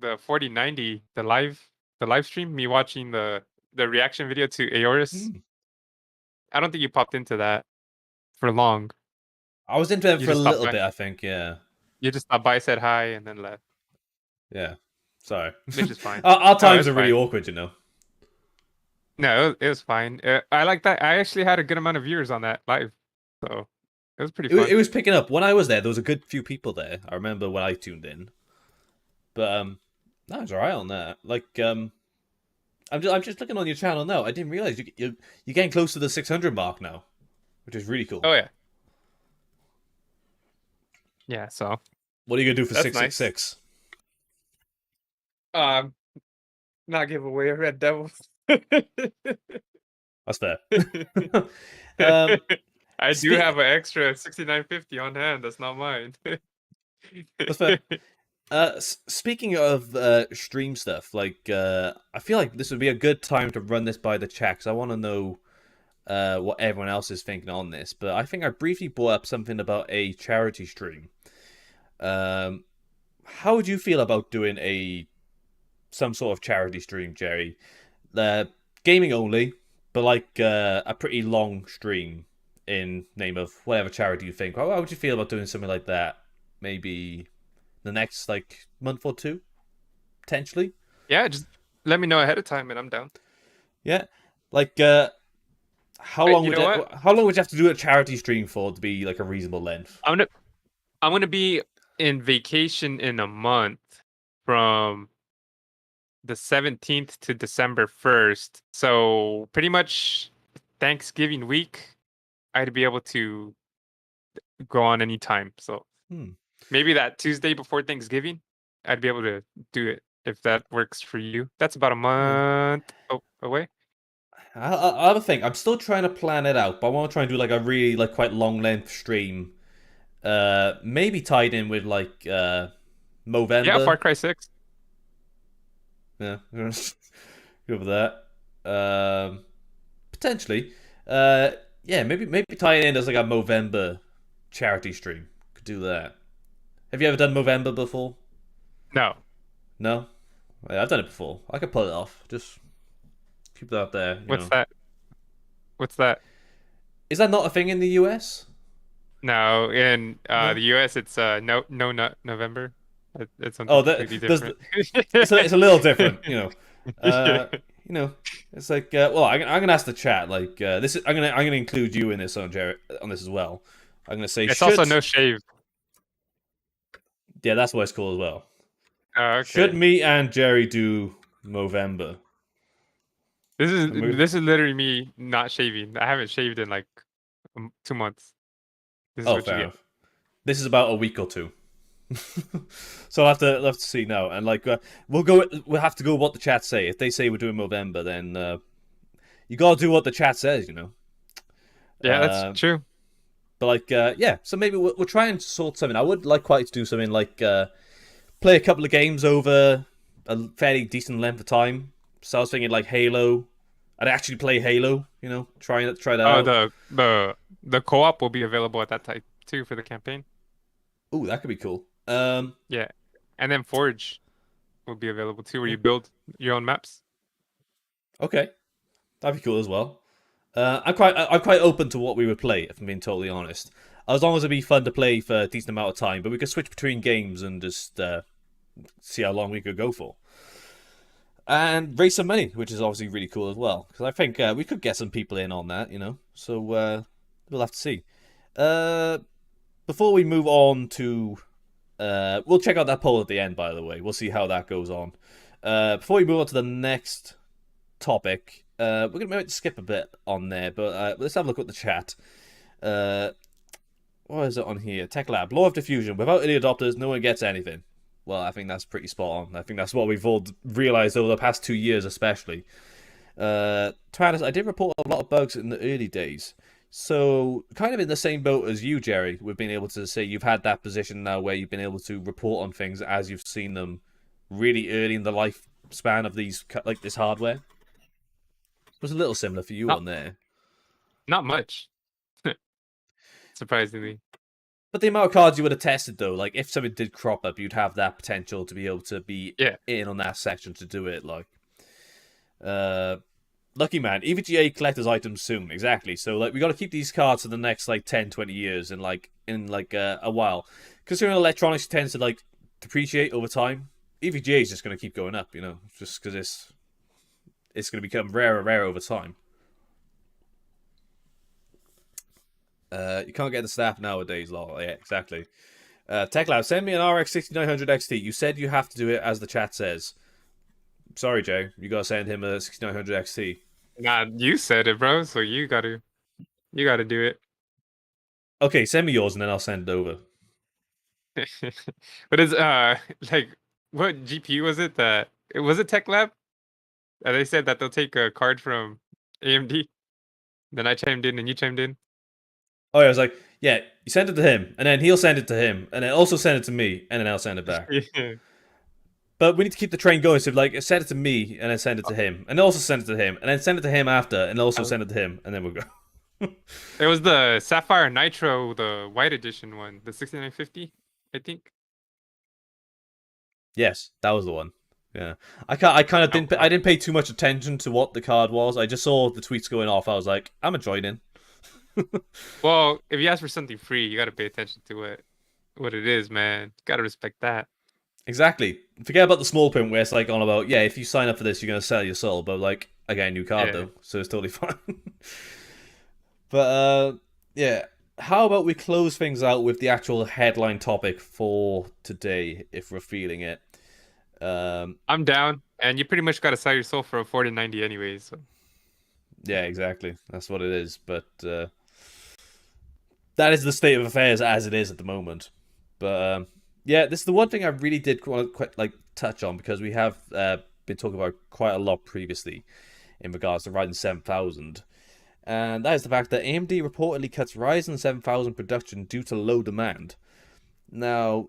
4090, the live stream, me watching the reaction video to Aorus. Hmm. I don't think you popped into that for long. I was into it You for a just stopped little by. bit, I think. Yeah, You just stopped by, said hi, and then left, yeah. Sorry. which is fine. Our Oh, times it's are really fine. awkward, you know. No, it was fine. I like that. I actually had a good amount of viewers on that live, so it was pretty It fun. was picking up when I was there. There was a good few people there. I remember when I tuned in, but that was alright on that. Like I'm just looking on your channel now. I didn't realize you're getting close to the 600 mark now, which is really cool. Oh yeah, yeah. So What are you gonna do for that's nice. 666? Um, not give away a red devil. That's fair. um, I do speak. have an extra 6950 on hand. That's not mine. That's fair. Speaking of stream stuff, like I feel like this would be a good time to run this by the chat because I want to know what everyone else is thinking on this. But I think I briefly brought up something about a charity stream. Um, how would you feel about doing a some sort of charity stream, Jerry? Uh, Gaming only, but like a pretty long stream in name of whatever charity you think. How would you feel about doing something like that? Maybe the next like month or two, potentially. Yeah, just let me know ahead of time, and I'm down. Yeah, like You know what? how long would you have to do a charity stream for to be like a reasonable length? I'm gonna I'm gonna be in vacation in a month from the 17th to December 1st. So pretty much Thanksgiving week, I'd be able to go on anytime. So Hmm. maybe that Tuesday before Thanksgiving, I'd be able to do it if that works for you. That's about a Yeah. month away. I have a thing. I'm still trying to plan it out, but I want to try and do like a really like quite long length stream. Maybe tied in with like Yeah, Far Movember. Cry 6. Yeah, go with that. Potentially. Uh, yeah, maybe tie it in as like a Movember charity stream. Could do that. Have you ever done Movember before? No. No. Yeah, I've done it before. I could pull it off. Just keep that out there. You What's know. that? What's that? Is that not a thing in the US? No, in No. the US it's no not November. It's something Oh, that completely there's different. it's a little different. You know. Yeah. You know. It's like well, I'm gonna ask the chat. Like this is I'm gonna include you in this on Jared on this as well. I'm gonna say It's also should no shave. yeah that's what it's called as well. Oh, Should okay. me and Jerry do Movember? And we This is literally me not shaving. I haven't shaved in like 2 months. This is oh what you fair get. enough. This is about a week or two. So I'll have to see now, and like we'll have to go what the chat say. If they say we're doing Movember, then you gotta do what the chat says, you know. Yeah, that's Uh, true. but like yeah, so maybe we'll try and sort something. I would like quite to do something like play a couple of games over a fairly decent length of time. So I was thinking like Halo. I'd actually play Halo, you know, try that Oh, out. the co-op will be available at that time too for the campaign. Ooh, that could be cool. Yeah, and then Forge will be available too, where Yeah, you build your own maps. okay, that'd be cool as well. I'm quite open to what we would play, if I'm being totally honest. As long as it'd be fun to play for a decent amount of time, but we could switch between games and just see how long we could go for. And raise some money, which is obviously really cool as well. Because I think we could get some people in on that, you know. So we'll have to see. Uh, Before we move on to, we'll check out that poll at the end. By the way, we'll see how that goes on. Before we move on to the next topic, we're gonna maybe skip a bit on there, but let's have a look at the chat. Uh, what is it on here? Tech Lab, Law of Diffusion. Without early adopters, no one gets anything. Well, I think that's pretty spot on. I think that's what we've all realized over the past 2 years, especially. Travis, I did report a lot of bugs in the early days. So, kind of in the same boat as you, Jerry, we've been able to say you've had that position now where you've been able to report on things as you've seen them really early in the lifespan of these like this hardware. It was a little similar for you Not on there. not much. surprisingly. But the amount of cards you would have tested, though, like if something did crop up, you'd have that potential to be able to be Yeah. in on that section to do it. Like, uh, lucky man, EVGA collector's items soon, exactly. So like we got to keep these cards for the next like 10, 20 years, and like in like a while. Considering electronics tends to like depreciate over time, EVGA is just going to keep going up. You know, just because it's going to become rarer and rarer over time. You can't get the staff nowadays, lol. Yeah, exactly. TechLab, send me an RX 6900 XT. You said you have to do it as the chat says. Sorry, Jay. You gotta send him a 6900 XT. Nah, you said it, bro. So you gotta do it. Okay, send me yours and then I'll send it over. But is like what GPU was it that it was it Tech Lab? They said that they'll take a card from AMD. Then I chimed in and you chimed in. Oh, yeah, I was like, yeah, you send it to him, and then he'll send it to him, and then also send it to me, and then I'll send it back. Yeah. But we need to keep the train going, so like, send it to me, and then send it to him, and also send it to him, and then send it to him after, and also send it to him, and then we'll go. It was the Sapphire Nitro, the white edition one, the 6950, I think. Yes, that was the one. Yeah, I kind of didn't. I didn't pay too much attention to what the card was. I just saw the tweets going off. I was like, I'm gonna join in. Well, if you ask for something free, you got to pay attention to what it is, man. Got to respect that. Exactly. Forget about the small print where it's like on about, yeah, if you sign up for this, you're gonna sell your soul. But like, I get a new card Yeah. though, so it's totally fine. But yeah. How about we close things out with the actual headline topic for today, if we're feeling it. I'm down, and you pretty much got to sell your soul for a 4090 anyways. So. Yeah, exactly. That's what it is. But that is the state of affairs as it is at the moment. But yeah, this is the one thing I really did want to quite like touch on because we have been talking about quite a lot previously in regards to Ryzen 7000. And that is the fact that AMD reportedly cuts Ryzen 7000 production due to low demand. Now,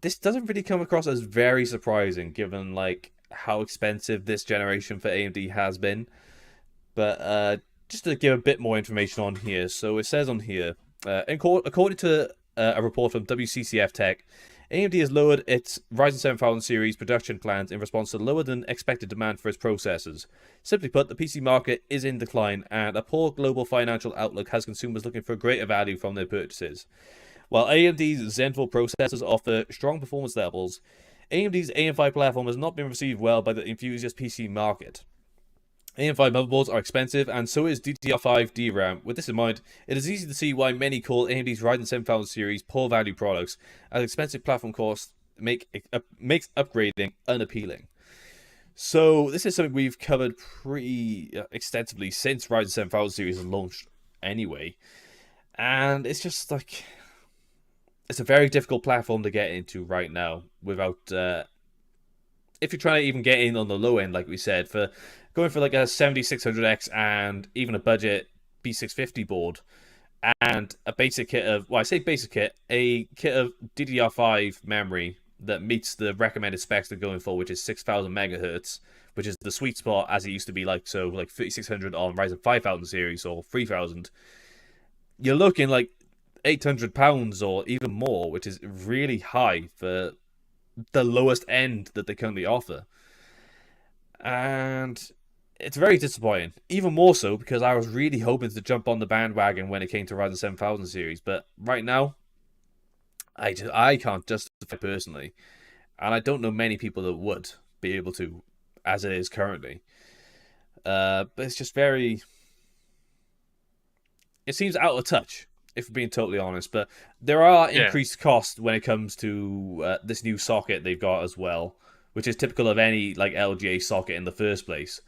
this doesn't really come across as very surprising given like how expensive this generation for AMD has been. But just to give a bit more information on here, so it says on here, according to a report from WCCF Tech, AMD has lowered its Ryzen 7000 series production plans in response to lower than expected demand for its processors. Simply put, the PC market is in decline, and a poor global financial outlook has consumers looking for greater value from their purchases. While AMD's Zen 4 processors offer strong performance levels, AMD's AM5 platform has not been received well by the enthusiast PC market. AM5 motherboards are expensive, and so is DDR5 DRAM. With this in mind, it is easy to see why many call AMD's Ryzen 7000 series poor value products, as expensive platform costs makes upgrading unappealing. So this is something we've covered pretty extensively since Ryzen 7000 series has launched anyway. And it's just like, it's a very difficult platform to get into right now without if you're trying to even get in on the low end, like we said, for going for like a 7600X and even a budget B650 board and a basic kit of, well, I say basic kit, a kit of DDR5 memory that meets the recommended specs they're going for, which is 6000 megahertz, which is the sweet spot as it used to be like, so like 3600 on Ryzen 5000 series or 3000. You're looking like £800 or even more, which is really high for the lowest end that they currently offer. And it's very disappointing. Even more so because I was really hoping to jump on the bandwagon when it came to Ryzen 7000 series. But right now, I can't justify personally. And I don't know many people that would be able to, as it is currently. But it's just very... It seems out of touch, if we're being totally honest. But there are increased costs when it comes to this new socket they've got as well, which is typical of any like LGA socket in the first place.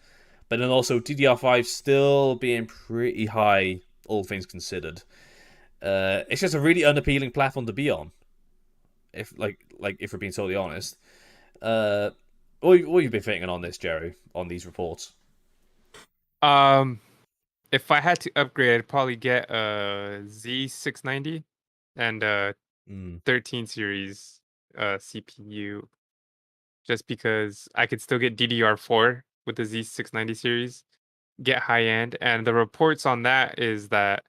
But then also DDR5 still being pretty high, all things considered. It's just a really unappealing platform to be on. If if we're being totally honest. What have you been thinking on this, Jerry? On these reports? If I had to upgrade, I'd probably get a Z690 and a 13 series CPU, just because I could still get DDR4 with the Z690 series, get high end, and the reports on that is that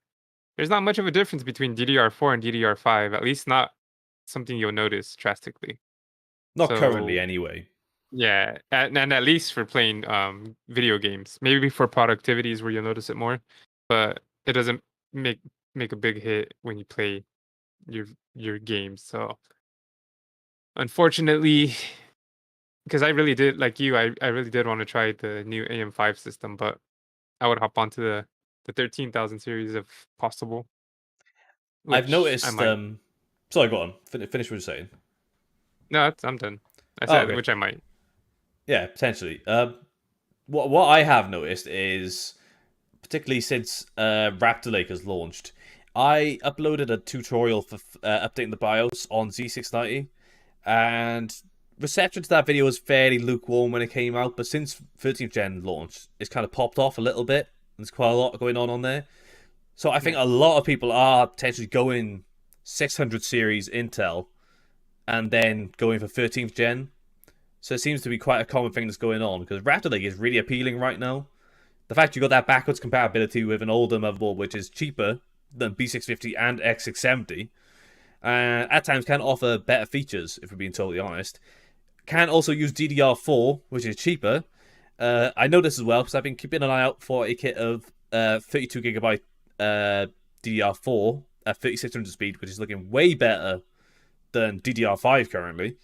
there's not much of a difference between DDR4 and DDR5, at least not something you'll notice drastically. Not currently, So anyway. yeah, and at least for playing video games, maybe for productivities where you'll notice it more, but it doesn't make make a big hit when you play your your games. So unfortunately, because I really did like you, I really did want to try the new AM5 system, but I would hop onto the 13,000 series if possible, I've which I noticed. might. Sorry, go on. Finish what you're saying. No, I'm done. I Oh, said okay. which I might. Yeah, potentially. What I have noticed is, particularly since Raptor Lake has launched, I uploaded a tutorial for updating the BIOS on Z690, and reception to that video was fairly lukewarm when it came out. But since 13th gen launch, it's kind of popped off a little bit. There's quite a lot going on there. So I think Yeah. a lot of people are potentially going 600 series Intel and then going for 13th gen. So it seems to be quite a common thing that's going on because Raptor Lake is really appealing right now. The fact you got that backwards compatibility with an older motherboard, which is cheaper than B650 and X670, at times can offer better features, if we're being totally honest. Can also use DDR4, which is cheaper. I know this as well because I've been keeping an eye out for a kit of 32 gigabyte DDR4 at 3600 speed, which is looking way better than DDR5 currently.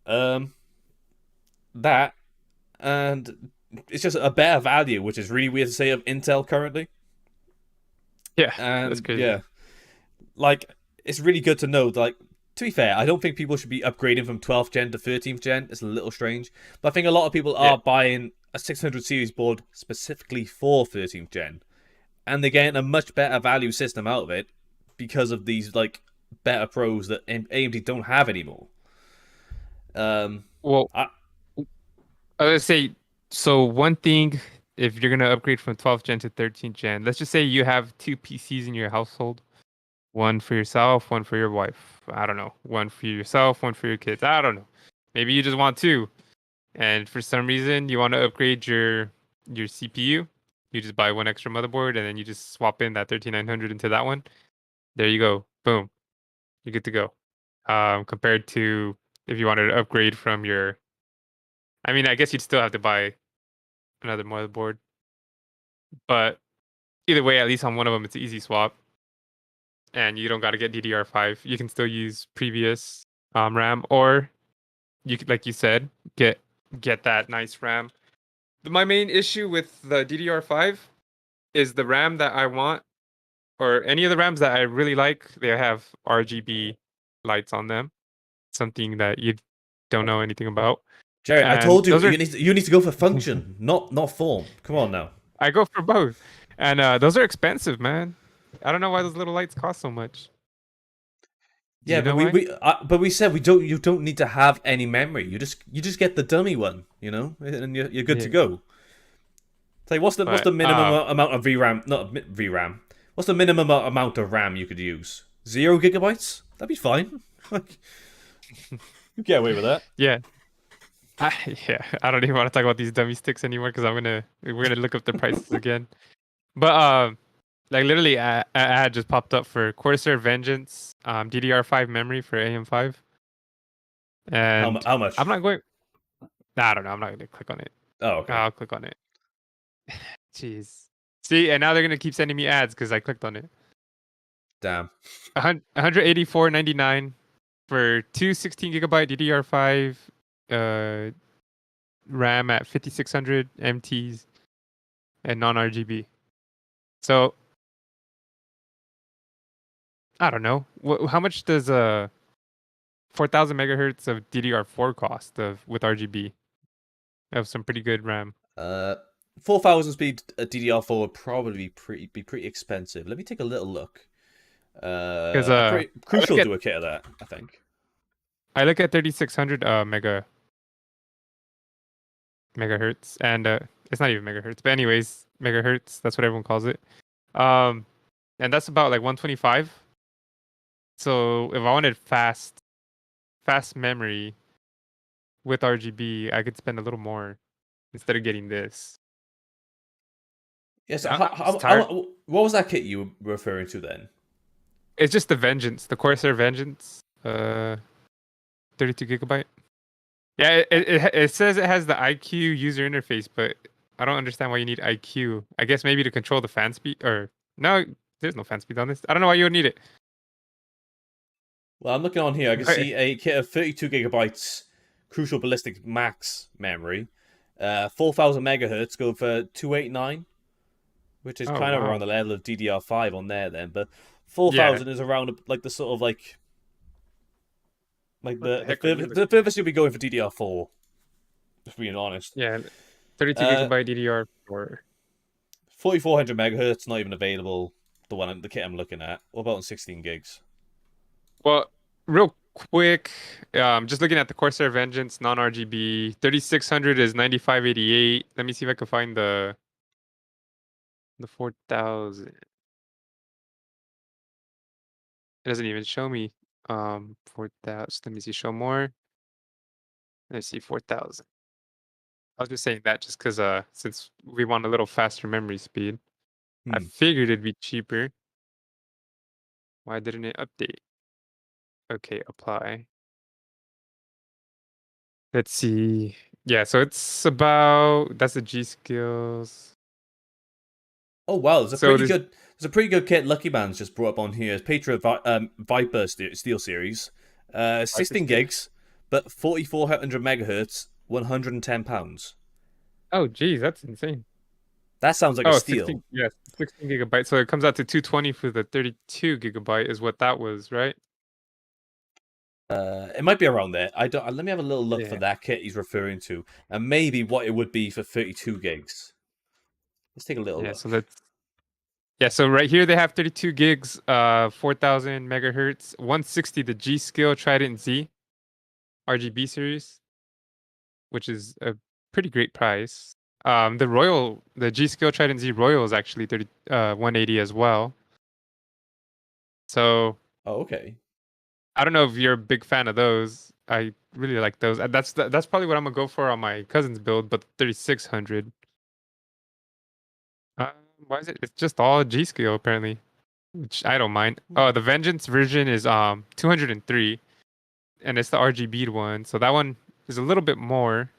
Um, that and it's just a better value, which is really weird to say of Intel currently. Yeah, that's And crazy. yeah, like it's really good to know. Like to be fair, I don't think people should be upgrading from 12th gen to 13th gen. It's a little strange, but I think a lot of people Yeah. are buying a 600 series board specifically for 13th gen, and they're getting a much better value system out of it because of these like better pros that AMD don't have anymore. Um, Well, I, I would say so. One thing, if you're gonna upgrade from 12th gen to 13th gen, let's just say you have two PCs in your household, one for yourself, one for your wife. I don't know, one for yourself, one for your kids. I don't know. Maybe you just want two, and for some reason you want to upgrade your CPU. You just buy one extra motherboard, and then you just swap in that 13900 into that one. There you go. Boom. You're good to go. Compared to if you wanted to upgrade from your, I mean, I guess you'd still have to buy another motherboard, but either way, at least on one of them, it's an easy swap, and you don't got to get DDR5. You can still use previous RAM, or you could, like you said, get that nice RAM. My main issue with the DDR5 is the RAM that I want, or any of the RAMs that I really like. They have RGB lights on them, something that you don't know anything about. Jerry, I And told you those are you need to go for function, not form. Come on now. I go for both. And those are expensive, man. I don't know why those little lights cost so much. Do Yeah, you but know why? but we said we don't. You don't need to have any memory. You just get the dummy one, and you're good to Yeah. go. It's like what's But the minimum amount of VRAM? Not VRAM. What's the minimum amount of RAM you could use? 0 gigabytes? That'd be fine. Like you get away with that. yeah. I, yeah, I don't even want to talk about these dummy sticks anymore because we're gonna look up the prices again. But like literally, a ad just popped up for Corsair Vengeance, DDR5 memory for AM5, and How much? I'm not going. Nah, I don't know. I'm not gonna click on it. Oh, okay. I'll click on it. Jeez. See, and now they're gonna keep sending me ads because I clicked on it. Damn. 184.99 for two 16 gigabyte DDR5 uh, RAM at 5600 MTs and non RGB. So I don't know. How much does 4000 megahertz of DDR4 cost of with RGB? I have some pretty good RAM. Uh, 4000 speed DDR4 would probably be pretty expensive. Let me take a little look. Because Pretty I look crucial at to a kit of that, I think. 3600 megahertz, and it's not even megahertz, but anyways, megahertz. That's what everyone calls it. Um, and that's about like 125. So if I wanted fast memory with RGB, I could spend a little more instead of getting this. Yes. I'm just tired. What was that kit you were referring to then? It's just the Vengeance, the Corsair Vengeance, 32 gigabyte. Yeah, it says it has the IQ user interface, but I don't understand why you need IQ. I guess maybe to control the fan speed, or no, there's no fan speed on this. I don't know why you would need it. Well, I'm looking on here. I can But see a kit of 32 gigabytes Crucial Ballistics Max memory, 4,000 megahertz, go for 289, which is oh kind of around wow, the level of DDR5 on there then. But yeah. 4,000 is around like the sort of like What the the heck are you the looking at? furthest you'll be going for DDR4. Just being honest. Yeah, 32 Uh, gigabyte DDR4. 4,400 megahertz not even available. The kit I'm looking at. What about on 16 gigs? Well, real quick, just looking at the Corsair Vengeance non-RGB, 3600 is 9588. Let me see if I can find the 4000. It doesn't even show me 4000. Let me see, show more. Let's see, 4000. I was just saying that just because since we want a little faster memory speed, I Hmm. figured it'd be cheaper. Why didn't it update? Okay, apply. Let's see. Yeah, so it's about that's the G skills. Oh wow, So this there's a pretty good kit Lucky Man's just brought up on here. Patriot Viper Steel Series, Viper 16 Steel. gigs, but 4,400 megahertz, £110. Oh, geez, that's insane. That sounds like a Oh, steal. 16, yes, 16 gigabytes. So it comes out to 220 for the 32 gigabyte is what that was, right? It might be around there. I don't. Let me have a little look for Yeah. that kit he's referring to, and maybe what it would be for 32 gigs. Let's take a little Yeah, so look. let's yeah, so right here they have 32 gigs, 4000 megahertz, 160 the G Skill Trident Z RGB series, which is a pretty great price. The G Skill Trident Z Royal is actually 180 as well. So Oh, okay. I don't know if you're a big fan of those. I really like those. That's probably what I'm gonna go for on my cousin's build, but 3600. Uh, why is it? It's just all G Skill apparently, which I don't mind. Oh, Hmm. the Vengeance version is 203, and it's the RGB one, so that one is a little bit more.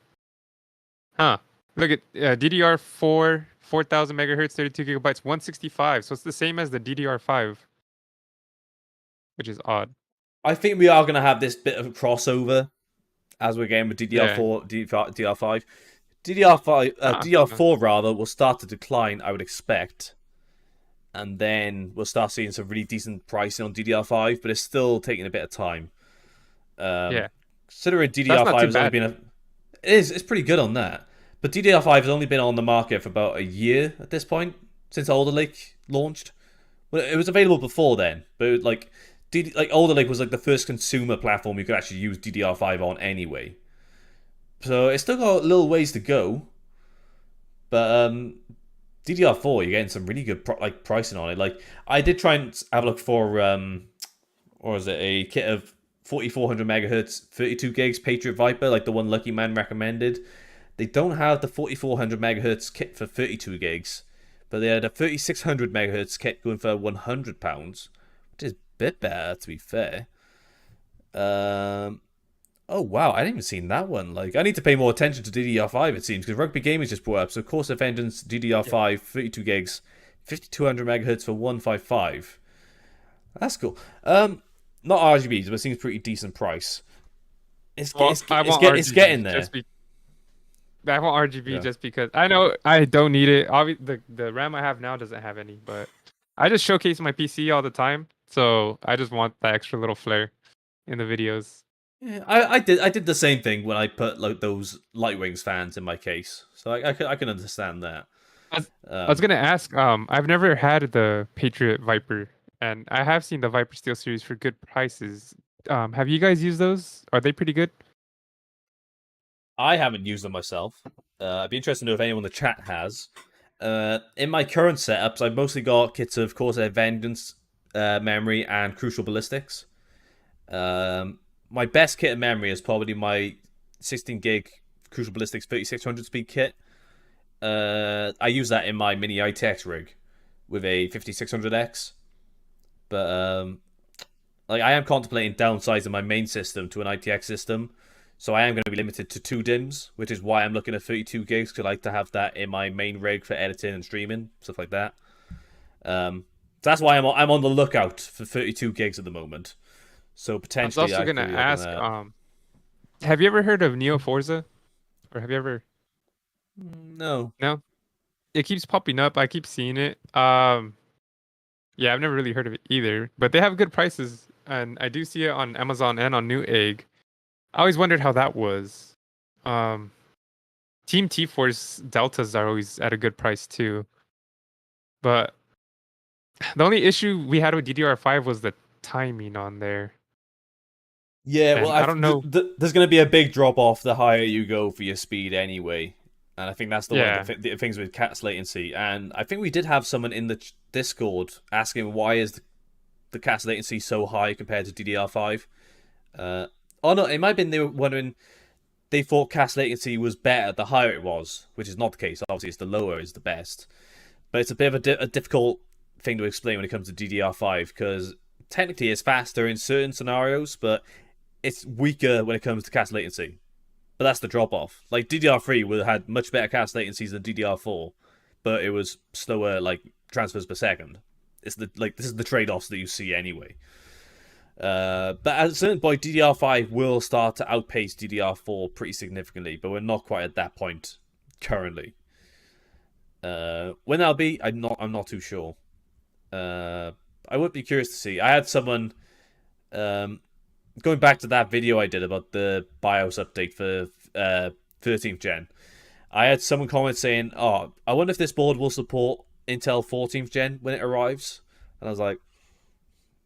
Huh. Look at DDR4, 4000 megahertz, 32 gigabytes, 165. So it's the same as the DDR5, which is odd. I think we are going to have this bit of a crossover as we're getting with Yeah. DDR4, DDR5. DDR5, Uh, DDR4 rather, will start to decline, I would expect, and then we'll start seeing some really decent pricing on DDR5, but it's still taking a bit of time. Um, yeah. Considering That's not DDR5 too has only bad. been it's pretty good on that, but DDR5 has only been on the market for about a year at this point since Alder Lake launched. Well, it was available before then, but it was like Alder Lake was like the first consumer platform you could actually use DDR5 on anyway. So it's still got a little ways to go, but DDR4 you're getting some really good pricing on it. Like I did try and have a look for or is it a kit of 4400 megahertz, 32 gigs Patriot Viper, like the one Lucky Man recommended. They don't have the 4400 megahertz kit for 32 gigs, but they had a 3600 megahertz kit going for £100, which is a bit better to be fair. Um, oh wow, I didn't even seen that one. Like I need to pay more attention to DDR5 it seems because Rugby Gaming just brought up. So Course of Vengeance Yeah. DDR5 32 gigs, 5200 megahertz for 155. That's cool. Not RGBs, but it seems pretty decent price. Well, I want It's getting RGB there. I want RGB Yeah. just because I know I don't need it. Obviously, the RAM I have now doesn't have any, but I just showcase my PC all the time, so I just want that extra little flair in the videos. Yeah, I did the same thing when I put like those Light Wings fans in my case, so I can understand that. I was Um, gonna ask, I've never had the Patriot Viper, and I have seen the Viper Steel series for good prices. Have you guys used those? Are they pretty good? I haven't used them myself. I'd be interested to know if anyone in the chat has. In my current setups, I've mostly got kits of course Vengeance, memory, and Crucial Ballistics. My best kit of memory is probably my 16 gig Crucial Ballistics 3600 speed kit. I use that in my mini ITX rig with a 5600X. But like I am contemplating downsizing my main system to an ITX system, so I am going to be limited to 2 DIMMs, which is why I'm looking at 32 gigs. Because I like to have that in my main rig for editing and streaming stuff like that. So that's why I'm on the lookout for 32 gigs at the moment. So I was potentially also I gonna could be looking ask, at. have you ever heard of Neo Forza? Or have you ever No. no? It keeps popping up. I keep seeing it. Yeah, I've never really heard of it either, but they have good prices, and I do see it on Amazon and on Newegg. I always wondered how that was. Um, Team T-Force Deltas are always at a good price too, but the only issue we had with DDR5 was the timing on there, Yeah, well, and I don't know. there's going to be a big drop off the higher you go for your speed anyway, and I think that's the one of Yeah, the things with CAT's latency. And I think we did have someone in the Discord asking why is the CAT's latency so high compared to DDR5. Uh, oh no, it might have been they were wondering they thought CAT's latency was better the higher it was, which is not the case. Obviously, it's the lower is the best, but it's a bit of a difficult thing to explain when it comes to DDR5 because technically it's faster in certain scenarios, but it's weaker when it comes to CAS latency. But that's the drop off. Like DDR3 would have had much better CAS latencies than DDR4, but it was slower like transfers per second. It's the like this is the trade offs that you see anyway. But at a certain point, DDR5 will start to outpace DDR4 pretty significantly, but we're not quite at that point currently. When that'll be, I'm not too sure. I would be curious to see. I had someone going back to that video I did about the BIOS update for 13th gen. I had someone comment saying, "Oh, I wonder if this board will support Intel 14th gen when it arrives." And I was like,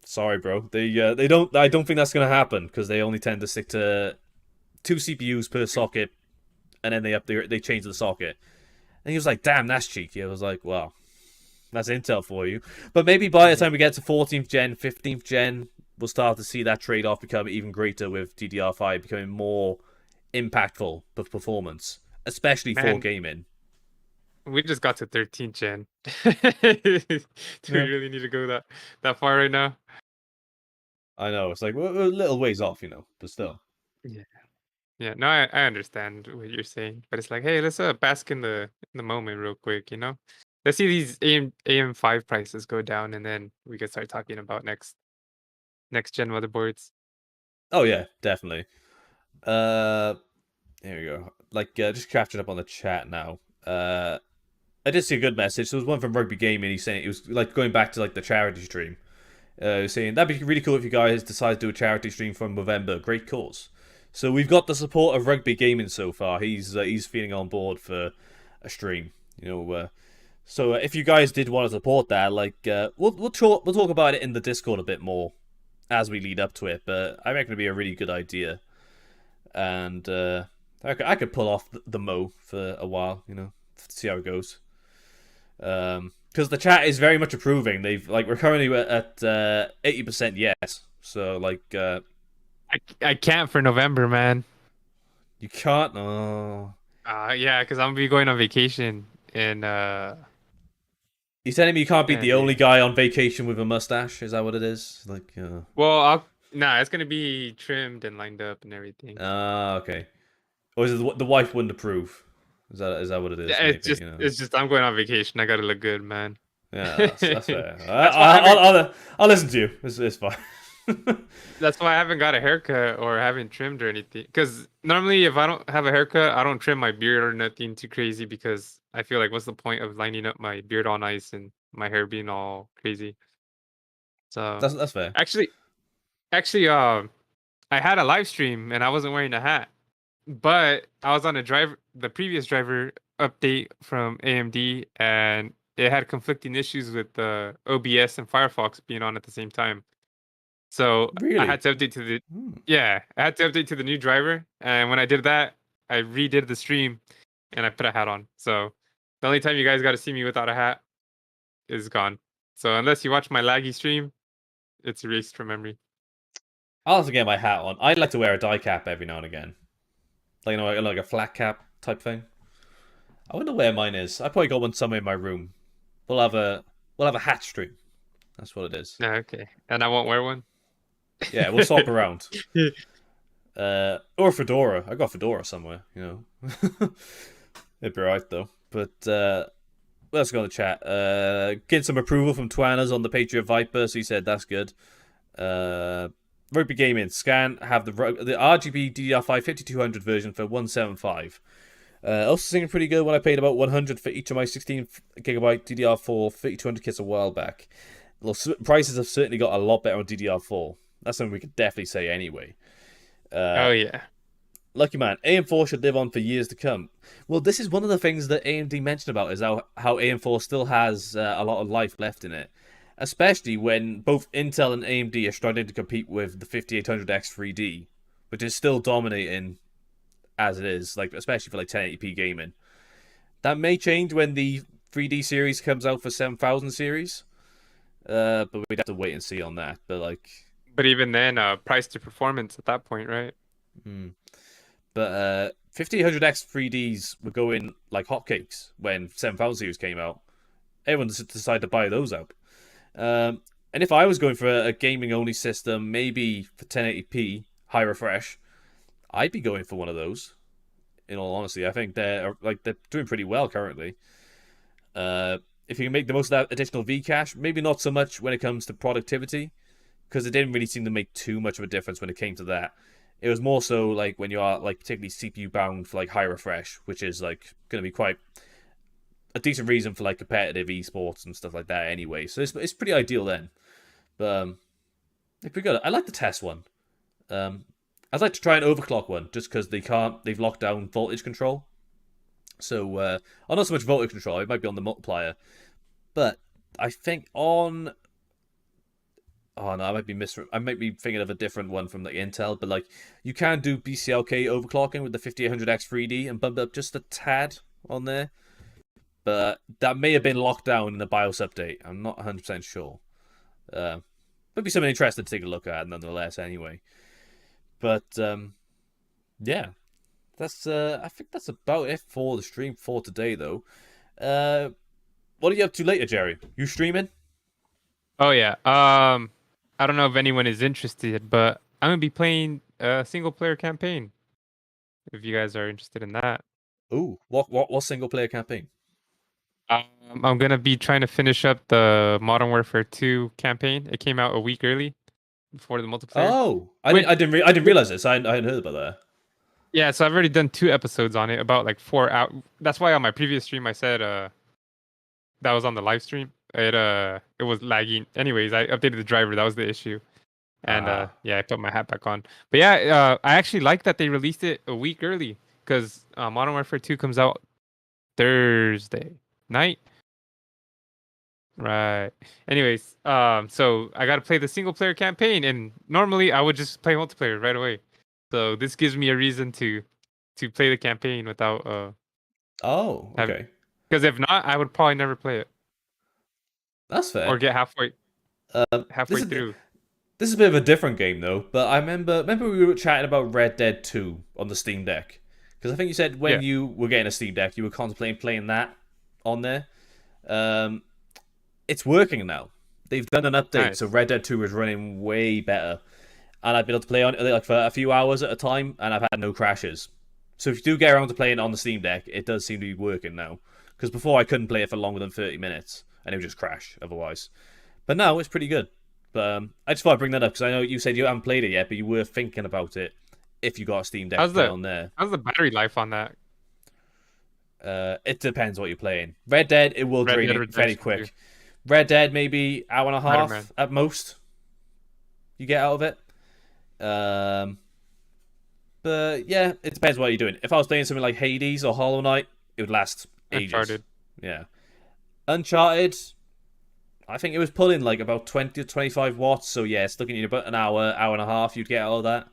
"Sorry, bro. They don't. I don't think that's gonna happen because they only tend to stick to 2 CPUs per socket, and then they change the socket." And he was like, "Damn, that's cheeky." I was like, "Well, that's Intel for you." But maybe by the time we get to 14th gen, 15th gen, we'll start to see that trade off become even greater with DDR5 becoming more impactful for performance, especially for man, gaming. we just got to 13th gen. Do we Yeah. really need to go that far right now? I know, it's like we're a little ways off, but still. Yeah. Yeah, no, I understand what you're saying, but it's like, hey, let's bask in the moment real quick, you know? Let's see these AM5 prices go down, and then we can start talking about next gen motherboards. Oh, yeah, definitely. Uh, Here we go. Like, just catching up on the chat now. I did see a good message. There was one from Rugby Gaming. He's saying it was like going back to like the charity stream. Saying that'd be really cool if you guys decide to do a charity stream from November. Great cause. So we've got the support of Rugby Gaming so far. He's feeling on board for a stream. So if you guys did want to support that, like we'll talk about it in the Discord a bit more as we lead up to it. But I reckon it'd be a really good idea, and I could pull off the Mo for a while. To see how it goes. Because the chat is very much approving. We're currently at 80% yes. So I can't for November, man. you can't. Oh, Yeah, because I'm gonna be going on vacation in you telling me you can't be and the only guy on vacation with a mustache? Is that what it is? well, nah, it's gonna be trimmed and lined up and everything. Okay. Or is it the wife wouldn't approve? Is that what it is? Yeah, Maybe it's just I'm going on vacation. I gotta look good, man. Yeah, that's fair. That's why I haven't I'll listen to you. It's fine. that's why I haven't got a haircut or haven't trimmed or anything. Because normally, if I don't have a haircut, I don't trim my beard or nothing too crazy because I feel like what's the point of lining up my beard all nice and my hair being all crazy? So That's fair. actually, actually, I had a live stream and I wasn't wearing a hat, but I was on the previous driver update from AMD, and it had conflicting issues with the OBS and Firefox being on at the same time. So I Really? had to update to the Hmm. yeah, I had to update to the new driver, and when I did that, I redid the stream and I put a hat on. So the only time you guys got to see me without a hat is gone. So unless you watch my laggy stream, it's erased from memory. I'll have to get my hat on. I like to wear a die cap every now and again, like like a flat cap type thing. I wonder where mine is. I probably got one somewhere in my room. We'll have a we'll have a hat stream. That's what it is. Okay, and I won't wear one. Yeah, we'll swap around. Or fedora. I got fedora somewhere. It'd be right though. But let's go on the chat. Getting some approval from Twanas on the Patriot Viper. So he said that's good. Rugby Gaming scan have the RGB DDR5 5200 version for 175. Also seeming pretty good when I paid about 100 for each of my 16 gigabyte DDR4 3200 kits a while back. Well, prices have certainly got a lot better on DDR4. That's something we could definitely say anyway. Oh yeah. Lucky man, AM4 should live on for years to come. Well, this is one of the things that AMD mentioned about is how AM4 still has a lot of life left in it. Especially when both Intel and AMD are struggling to compete with the 5800X 3D, which is still dominating as it is, like especially for like 1080p gaming. That may change when the 3D series comes out for 7000 series, but we'd have to wait and see on that. But like, But even then, price to performance at that point, right? hmm. But 5800X 3Ds were going like hotcakes when 7000 series came out. Everyone decided to buy those up. And if I was going for a gaming only system, maybe for 1080p high refresh, I'd be going for one of those. In all honesty, I think they're doing pretty well currently. If you can make the most of that additional V cache, maybe not so much when it comes to productivity, because it didn't really seem to make too much of a difference when it came to that. It was more so like when you are like particularly CPU bound for like high refresh, which is like going to be quite a decent reason for like competitive esports and stuff like that anyway. So it's pretty ideal then. But it's pretty good. I like the test one. I'd like to try an overclock one just because they've locked down voltage control. So not so much voltage control, it might be on the multiplier. But I think on oh no, I might be thinking of a different one from like Intel, but like you can do BCLK overclocking with the 5800X 3D and bump it up just a tad on there. But that may have been locked down in the BIOS update. I'm not 100% sure. Would be something interesting to take a look at nonetheless anyway. But yeah, that's I think that's about it for the stream for today though. What are you up to later, Jerry? You streaming? Oh yeah. I don't know if anyone is interested, but I'm gonna be playing a single player campaign. If you guys are interested in that. Ooh, what single player campaign? I'm gonna be trying to finish up the Modern Warfare 2 campaign. It came out a week early before the multiplayer. Oh, I didn't realize this. I hadn't heard about that. Yeah, so I've already done 2 episodes on it, about like 4 hours. That's why on my previous stream I said that was on the live stream. It was lagging. Anyways, I updated the driver. That was the issue. And yeah, I put my hat back on. But yeah, I actually like that they released it a week early because Modern Warfare 2 comes out Thursday night. Right. Anyways, so I got to play the single player campaign, and normally I would just play multiplayer right away. So this gives me a reason to play the campaign without Oh, okay. Because if not, I would probably never play it That's fair. or get halfway This is through. this is a bit of a different game though. But I remember we were chatting about Red Dead 2 on the Steam Deck because I think you said when Yeah. you were getting a Steam Deck, you were contemplating playing that on there. It's working now. They've done an update, Nice. so Red Dead 2 is running way better. And I've been able to play on it like for a few hours at a time, and I've had no crashes. So if you do get around to playing on the Steam Deck, it does seem to be working now. Because before I couldn't play it for longer than 30 minutes, and it would just crash otherwise. But now it's pretty good. But I just thought I'd bring that up because I know you said you haven't played it yet, but you were thinking about it if you got a Steam Deck to play on there. How's the battery life on that? It depends what you're playing. Red Dead, it will Red drain Dead it very Redemption quick. 2. Red Dead, maybe hour and a half Spider-Man. at most. You get out of it. But yeah, it depends what you're doing. If I was playing something like Hades or Hollow Knight, it would last ages. Uncharted. Yeah. Uncharted, I think it was pulling like about 20 to 25 watts. So yeah, it's looking at about an hour, hour and a half. You'd get out of that.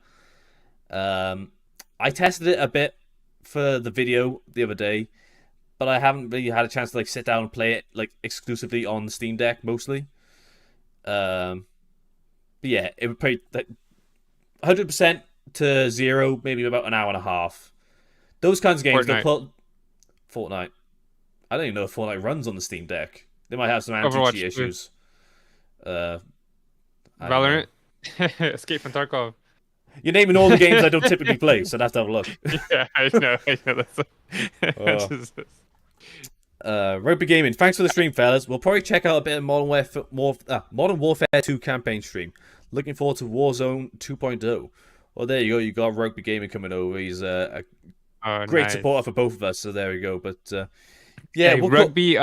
I tested it a bit for the video the other day, but I haven't really had a chance to like sit down and play it like exclusively on the Steam Deck mostly. But yeah, it would probably like 100% to 0, maybe about an hour and a half. Those kinds of games, they'll Fortnite. put Fortnite. I don't even know if Fortnite runs on the Steam Deck. They might have some anti-cheat Overwatch 2. issues. I don't know. Valorant. Escape from Tarkov. You're naming all the games I don't typically play, so I'd have to have a look. Yeah, I know. Oh. Just- Rugby Gaming, thanks for the stream, fellas. We'll probably check out a bit of Modern Warfare 2 campaign stream. Looking forward to Warzone 2.0. Well, there you go. You got Rugby Gaming coming over. He's a great nice. supporter for both of us, so there we go. But yeah, Hey, Rugby.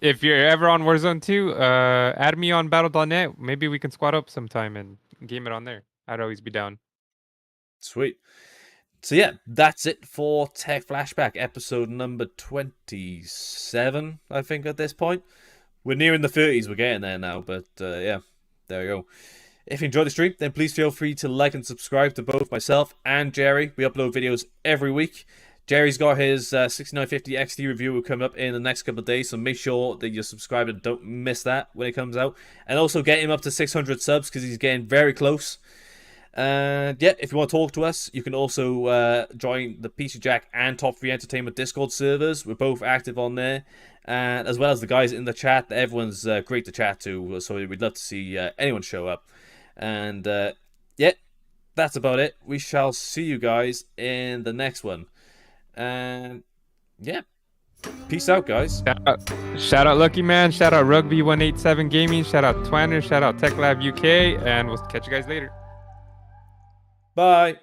If you're ever on Warzone 2, add me on Battle.net. Maybe we can squad up sometime and game it on there. I'd always be down. Sweet. So yeah, that's it for Tech Flashback, episode number 27, I think, at this point. We're nearing the 30s, we're getting there now, but yeah, there we go. If you enjoyed the stream, then please feel free to like and subscribe to both myself and Jerry. We upload videos every week. Jerry's got his 6950 XT review will come up in the next couple of days, so make sure that you're subscribed and don't miss that when it comes out. And also get him up to 600 subs because he's getting very close. And yeah, if you want to talk to us, you can also join the PC Jack and Top 3 Entertainment Discord servers. We're both active on there. And as well as the guys in the chat, everyone's great to chat to, so we'd love to see anyone show up. And yeah, that's about it. We shall see you guys in the next one. And yeah, peace out, guys. Shout out Lucky Man. Shout out Rugby187 Gaming. Shout out Twanner. Shout out TechLab UK. And we'll catch you guys later. Bye.